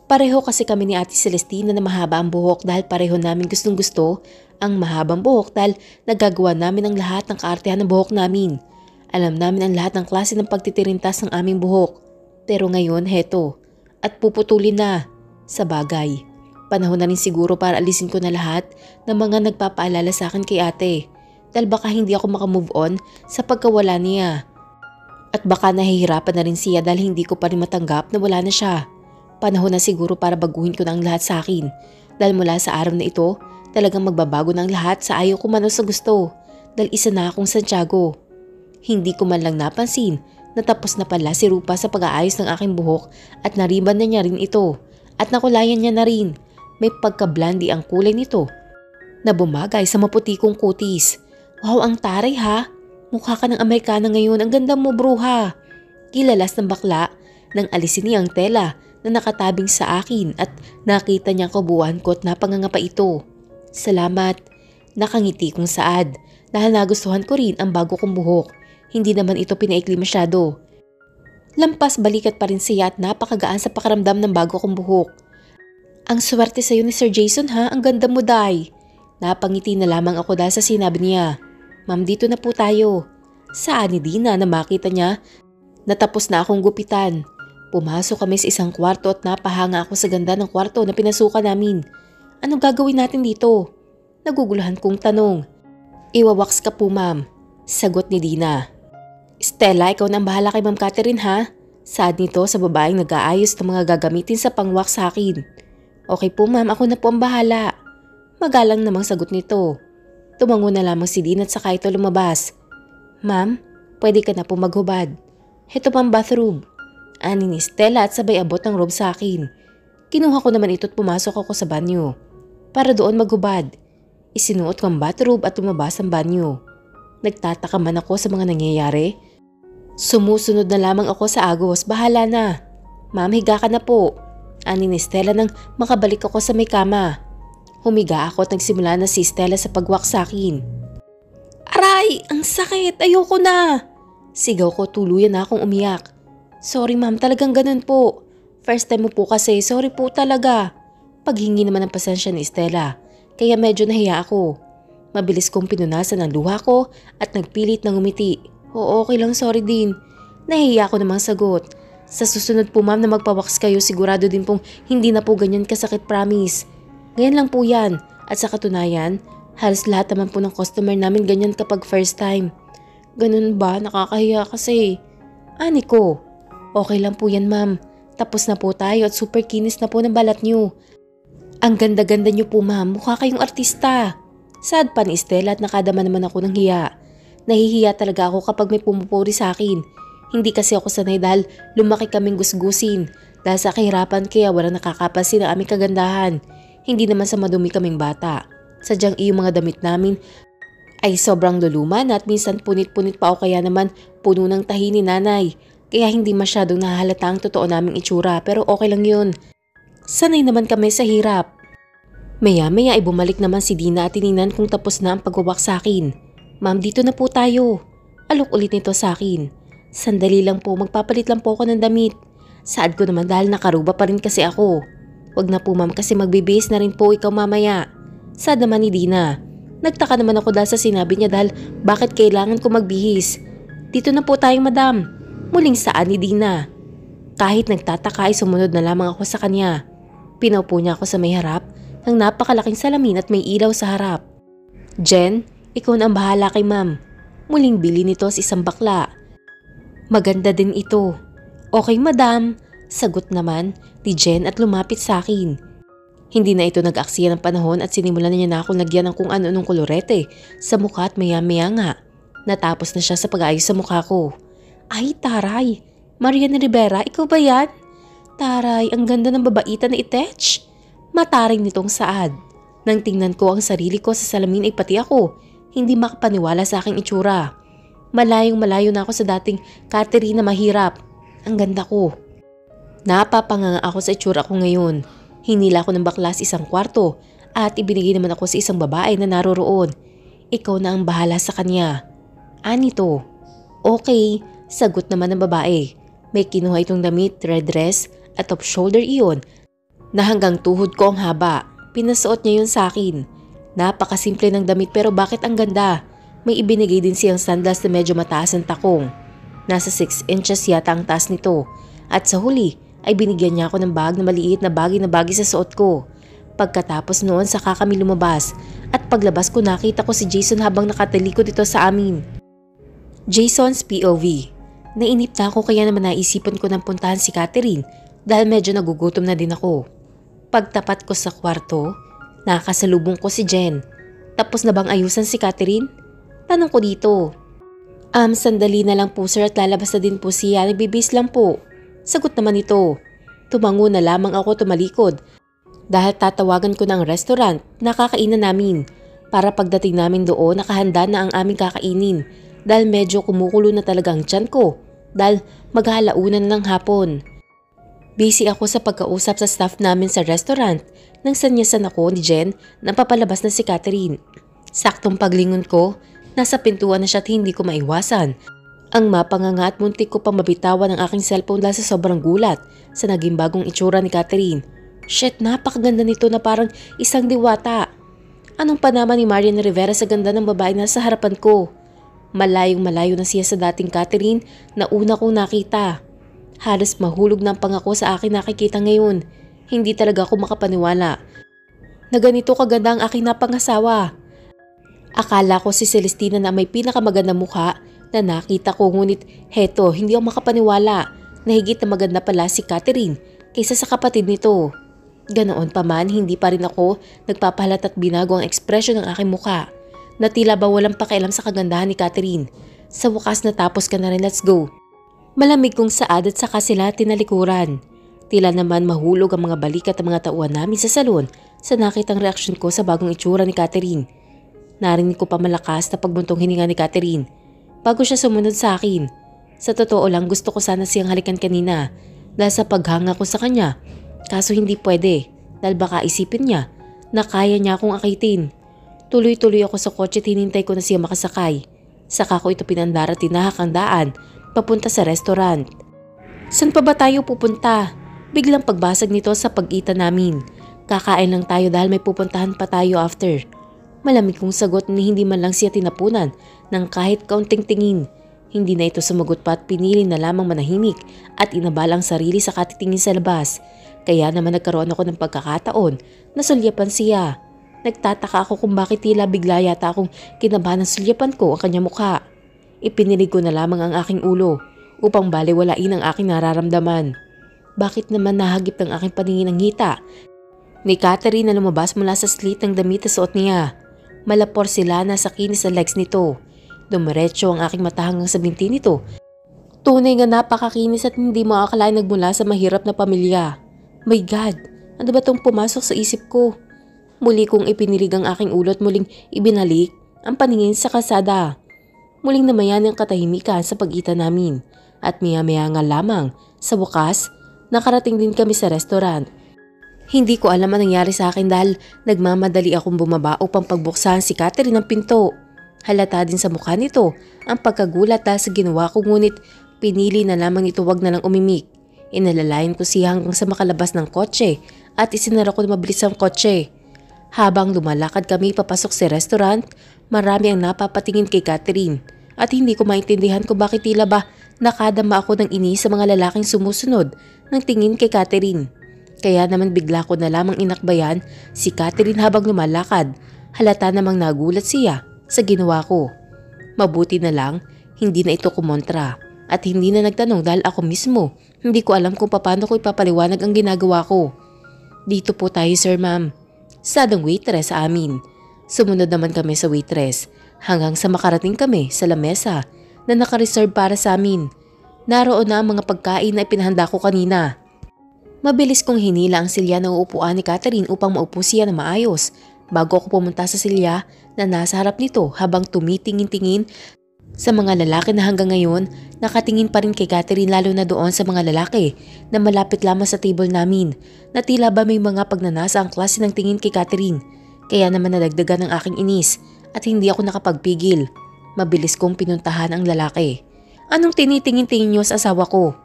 Pareho kasi kami ni Ate Celestina na mahaba ang buhok dahil pareho namin gustong gusto ang mahabang buhok dahil nagagawa namin ang lahat ng kaartehan ng buhok namin. Alam namin ang lahat ng klase ng pagtitirintas ng aming buhok. Pero ngayon, heto. At puputulin na. Sa bagay. Panahon na rin siguro para alisin ko na lahat ng mga nagpapaalala sa akin kay ate. Dahil baka hindi ako makamove on sa pagkawala niya. At baka nahihirapan na rin siya dahil hindi ko pa rin matanggap na wala na siya. Panahon na siguro para baguhin ko na ang lahat sa akin. Dahil mula sa araw na ito, talagang magbabago na ang lahat sa ayaw ko man o sa gusto. Dahil isa na akong Santiago. Hindi ko man lang napansin na tapos na pala si Rupa sa pag-aayos ng aking buhok at nariban na niya rin ito. At nakulayan niya na rin. May pagka-blondie ang kulay nito na bumagay sa maputi kong kutis. Wow, ang taray ha! Mukha ka ng Amerikana ngayon. Ang ganda mo, bruha! Kilalas ng bakla nang alisin niya ang tela na nakatabing sa akin at nakita niyang kabuuan ko at napangangapa ito. Salamat. Nakangiti kong saad dahil nagustuhan ko rin ang bago kong buhok. Hindi naman ito pinaikli masyado. Lampas balikat pa rin siya at napakagaan sa pakaramdam ng bago kong buhok. Ang swerte sa'yo ni Sir Jason ha, ang ganda mo day. Napangiti na lamang ako dahil sa sinabi niya. Ma'am, dito na po tayo. Saan ni Dina na makita niya? Natapos na akong gupitan. Pumasok kami sa isang kwarto at napahanga ako sa ganda ng kwarto na pinasukan namin. Anong gagawin natin dito? Naguguluhan kong tanong. Iwawaks ka po ma'am. Sagot ni Dina. Stella, ikaw na ang bahala kay Ma'am Catherine ha? Saad nito sa babaeng nag-aayos ng mga gagamitin sa pangwak sa akin. Okay po ma'am, ako na po ang bahala. Magalang namang sagot nito. Tumango na lamang si Dina at saka ito lumabas. Ma'am, pwede ka na po maghubad. Heto pang bathrobe. Ani ni Stella at sabay abot ng robe sa akin. Kinuha ko naman ito at pumasok ako sa banyo. Para doon maghubad. Isinuot ko ang bathrobe at lumabas ang banyo. Nagtataka man ako sa mga nangyayari. Sumusunod na lamang ako sa agos, bahala na. Ma'am, higa ka na po. Ani ni Stella nang makabalik ako sa may kama. Humiga ako at nagsimula na si Stella sa pagwak sa akin. Aray! Ang sakit! Ayoko na! Sigaw ko, tuluyan na akong umiyak. Sorry ma'am, talagang ganun po. First time mo po kasi, sorry po talaga. Paghingi naman ng pasensya ni Stella, kaya medyo nahiya ako. Mabilis kong pinunasan ang luha ko at nagpilit ng umiti. Oo, okay lang, sorry din. Nahiya ako namang sagot. Sa susunod po ma'am na magpawaks kayo, sigurado din pong hindi na po ganyan kasakit, promise. Ngayon lang po yan. At sa katunayan, halos lahat naman po ng customer namin ganyan kapag first time. Ganun ba? Nakakahiya kasi. Ani ko. Okay lang po yan ma'am. Tapos na po tayo at super kinis na po ng balat niyo. Ang ganda-ganda niyo po ma'am. Mukha kayong artista. Sad pa ni Stella at nakadama naman ako ng hiya. Nahihiya talaga ako kapag may pumupuri sa akin. Hindi kasi ako sanay dahil lumaki kaming gusgusin. Dahil sa kahirapan kaya walang nakakapansin ang aming kagandahan. Hindi naman sa madumi kaming bata. Sadyang iyong mga damit namin ay sobrang luluman at minsan punit-punit pa o kaya naman puno ng tahi ni nanay. Kaya hindi masyadong nahahalata ang totoo naming itsura pero okay lang yun. Sanay naman kami sa hirap. Maya-maya ay bumalik naman si Dina at tiningnan kung tapos na ang pagwawak sa akin. Ma'am, dito na po tayo. Alok ulit nito sa akin. Sandali lang po, magpapalit lang po ako ng damit. Saad ko naman dahil nakaruba pa rin kasi ako. Wag na po ma'am kasi magbibihis na rin po ikaw mamaya. Saad naman ni Dina. Nagtaka naman ako dahil sa sinabi niya dahil bakit kailangan ko magbihis. Dito na po tayong madam. Muling saan ni Dina. Kahit nagtataka ay sumunod na lamang ako sa kanya. Pinaupo niya ako sa may harap ng napakalaking salamin at may ilaw sa harap. Jen, ikaw na ang bahala kay ma'am. Muling bili nito sa isang bakla. Maganda din ito. Okay madam, sagot naman ni Jen at lumapit sa akin. Hindi na ito nag-aksiya ng panahon at sinimulan na niya na akong lagyan ng kung ano-anong kolorete sa mukha at maya-maya nga. Natapos na siya sa pag-ayos sa mukha ko. Ay taray, Marian Rivera, ikaw ba yan? Taray, ang ganda ng babaitan na itech. Mataring nitong saad. Nang tingnan ko ang sarili ko sa salamin ay pati ako, hindi makapaniwala sa aking itsura. Malayong malayo na ako sa dating Catherine na mahirap. Ang ganda ko. Napapanganga ako sa itsura ko ngayon. Hinila ko ng bakla sa isang kwarto at ibinigay naman ako sa isang babae na naroroon. Ikaw na ang bahala sa kanya. Anito? Okay, sagot naman ng babae. May kinuha itong damit, red dress at top shoulder iyon na hanggang tuhod ko ang haba. Pinasuot niya yun sa akin. Napakasimple ng damit pero bakit ang ganda? May ibinigay din siyang sandals na medyo mataas ang takong. Nasa 6 inches yata ang taas nito. At sa huli ay binigyan niya ako ng bag na maliit na bagay sa suot ko. Pagkatapos noon saka kami lumabas at paglabas ko nakita ko si Jason habang nakatalikod dito sa amin. Jason's POV. Nainip na ako kaya naman naisipan ko ng puntahan si Catherine dahil medyo nagugutom na din ako. Pagtapat ko sa kwarto, nakasalubong ko si Jen. Tapos na bang ayusan si Catherine? Tanong ko dito. Sandali na lang po sir at lalabas na din po siya. Nagbibis lang po. Sagot naman ito. Tumango na lamang ako tumalikod dahil tatawagan ko ng restaurant na kakainan namin para pagdating namin doon nakahanda na ang aming kakainin dahil medyo kumukulo na talaga ang tiyan ko dahil maghahalauna na ng hapon. Busy ako sa pagkausap sa staff namin sa restaurant nang sanyasan ako ni Jen na papalabas na si Catherine. Saktong paglingon ko, nasa pintuan na siya at hindi ko maiwasan. Ang mapanganga at muntik ko pang mabitawan ang aking cellphone dahil sa sobrang gulat sa naging bagong itsura ni Catherine. Shit, napakaganda nito na parang isang diwata. Anong panama ni Marian Rivera sa ganda ng babae na sa harapan ko? Malayong malayo na siya sa dating Catherine na una kong nakita. Halos mahulog ng pangako sa akin nakikita ngayon. Hindi talaga ako makapaniwala na ganito kaganda ang aking napangasawa. Akala ko si Celestina na may pinakamagandang mukha na nakita ko ngunit heto hindi ako makapaniwala na higit na maganda pala si Catherine kaysa sa kapatid nito. Ganoon pa man hindi pa rin ako nagpapahalat at binago ang ekspresyon ng aking mukha na tila ba walang pakialam sa kagandahan ni Catherine. Sa wakas natapos ka na rin, let's go. Malamig kong saad at saka sila tinalikuran. Tila naman mahulog ang mga balikat at mga tauhan namin sa salon sa nakitang reaksyon ko sa bagong itsura ni Catherine. Narinig ko pa malakas na pagbuntong hininga ni Catherine bago siya sumunod sa akin. Sa totoo lang gusto ko sana siyang halikan kanina dahil sa paghanga ko sa kanya. Kaso hindi pwede dahil baka isipin niya na kaya niya akong akitin. Tuloy-tuloy ako sa kotse at hinintay ko na siya makasakay. Saka ko ito pinandara at tinahak ang daan papunta sa restaurant. Saan pa ba tayo pupunta? Biglang pagbasag nito sa pagitan namin. Kakain lang tayo dahil may pupuntahan pa tayo after. Malamig kong sagot ni hindi man lang siya tinapunan ng kahit kaunting tingin. Hindi na ito sumagot pa at pinili na lamang manahimik at inabala ang sarili sa katitingin sa labas. Kaya naman nagkaroon ako ng pagkakataon na sulyapan siya. Nagtataka ako kung bakit tila bigla yata akong kinabahan ng sulyapan ko ang kanyang mukha. Ipinilig ko na lamang ang aking ulo upang baliwalain ang aking nararamdaman. Bakit naman nahagip ng aking paningin ang hita ni Catherine na lumabas mula sa slit ng damit na suot niya? Malapor sila na sa kinis sa legs nito. Dumiretso ang aking mata hanggang sa binti nito. Tunay nga napakakinis at hindi mo akalain nagmula sa mahirap na pamilya. My God, ano ba itong pumasok sa isip ko? Muli kong ipinilig ang aking ulo at muling ibinalik ang paningin sa kalsada. Muling namayan ang katahimikan sa pagitan namin at maya-maya nga lamang sa wakas nakarating din kami sa restaurant. Hindi ko alam ang nangyari sa akin dahil nagmamadali akong bumaba upang pagbuksan si Catherine ng pinto. Halata din sa mukha nito ang pagkagulat dahil sa ginawa ko ngunit pinili na lamang nito wag na lang umimik. Inalalayan ko siya hanggang sa makalabas ng kotse at isinara ko na mabilis ang kotse. Habang lumalakad kami papasok sa restaurant, marami ang napapatingin kay Catherine at hindi ko maintindihan kung bakit tila ba nakadama ako ng inis sa mga lalaking sumusunod ng tingin kay Catherine. Kaya naman bigla ko na lamang inakbayan si Catherine habang lumalakad. Halata namang nagulat siya sa ginawa ko. Mabuti na lang, hindi na ito kumontra at hindi na nagtanong dahil ako mismo hindi ko alam kung paano ko ipapaliwanag ang ginagawa ko. Dito po tayo sir ma'am. Sadang waitress sa amin. Sumunod naman kami sa waitress hanggang sa makarating kami sa lamesa na nakareserve para sa amin. Naroon na ang mga pagkain na ipinahanda ko kanina. Mabilis kong hinila ang silya ng uupuan ni Catherine upang maupo siya na maayos bago ako pumunta sa silya na nasa harap nito habang tumitingin-tingin sa mga lalaki na hanggang ngayon nakatingin pa rin kay Catherine lalo na doon sa mga lalaki na malapit lamang sa table namin na tila ba may mga pagnanasa ang klase ng tingin kay Catherine. Kaya naman nadagdagan ng aking inis at hindi ako nakapagpigil. Mabilis kong pinuntahan ang lalaki. Anong tinitingin-tingin niyo sa asawa ko?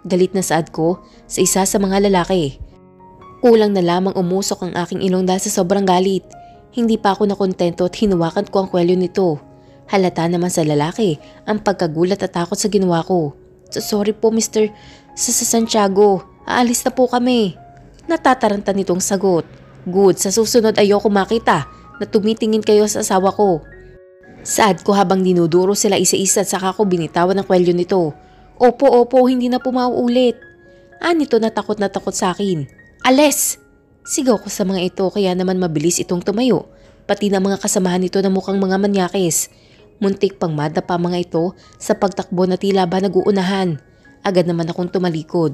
Galit na saad ko sa isa sa mga lalaki. Kulang na lamang umusok ang aking ilong dahil sa sobrang galit. Hindi pa ako nakontento at hinawakan ko ang kwelyo nito. Halata naman sa lalaki ang pagkagulat at takot sa ginawa ko. Sorry po Mr. Santiago, aalis na po kami. Natataranta nitong sagot. Good, sa susunod ayoko makita na tumitingin kayo sa asawa ko. Saad ko habang dinuduro sila isa-isa at saka ko binitawan ang kwelyo nito. Opo, hindi na po mauulit. Nito na takot sa akin. Ales! Sigaw ko sa mga ito kaya naman mabilis itong tumayo. Pati na mga kasamahan nito na mukhang mga manyakis. Muntik pang madapa mga ito sa pagtakbo na tila ba nag-uunahan. Agad naman akong tumalikod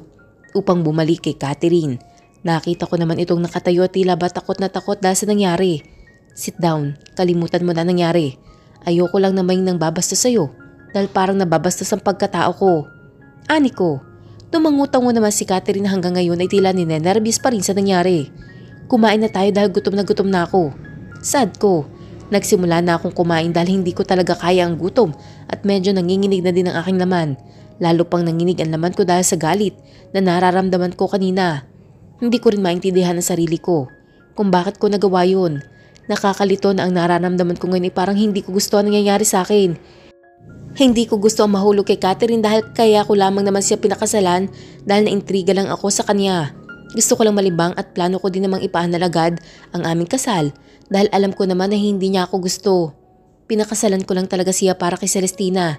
upang bumalik kay Catherine. Nakita ko naman itong nakatayo at tila ba takot na takot dahil sa nangyari. Sit down, kalimutan mo na nangyari. Ayoko lang namang nang babastos sa'yo dahil parang nababastos ang pagkatao ko. Ani ko, tumangutang mo naman si Catherine hanggang ngayon ay tila ninenervyos pa rin sa nangyari. Kumain na tayo dahil gutom na ako. Sad ko, nagsimula na akong kumain dahil hindi ko talaga kaya ang gutom at medyo nanginginig na din ang aking laman. Lalo pang nanginig ang laman ko dahil sa galit na nararamdaman ko kanina. Hindi ko rin maintindihan ang sarili ko kung bakit ko nagawa yun. Nakakalito na ang nararamdaman ko ngayon ay parang hindi ko gusto ang nangyayari sa akin. Hindi ko gusto ang mahulog kay Catherine dahil kaya ko lamang naman siya pinakasalan dahil naintriga lang ako sa kanya. Gusto ko lang malibang at plano ko din namang ipahanal agad ang aming kasal dahil alam ko naman na hindi niya ako gusto. Pinakasalan ko lang talaga siya para kay Celestina.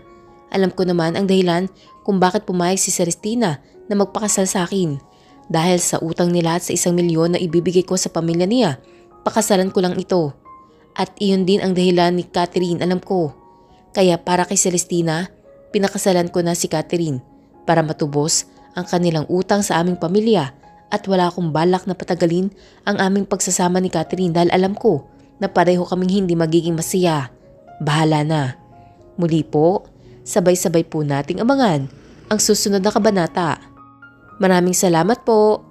Alam ko naman ang dahilan kung bakit pumayag si Celestina na magpakasal sa akin. Dahil sa utang nila at sa 1 milyon na ibibigay ko sa pamilya niya, pakasalan ko lang ito. At iyon din ang dahilan ni Catherine, alam ko. Kaya para kay Celestina, pinakasalan ko na si Catherine para matubos ang kanilang utang sa aming pamilya at wala akong balak na patagalin ang aming pagsasama ni Catherine dahil alam ko na pareho kaming hindi magiging masaya. Bahala na. Muli po, sabay-sabay po nating abangan ang susunod na kabanata. Maraming salamat po.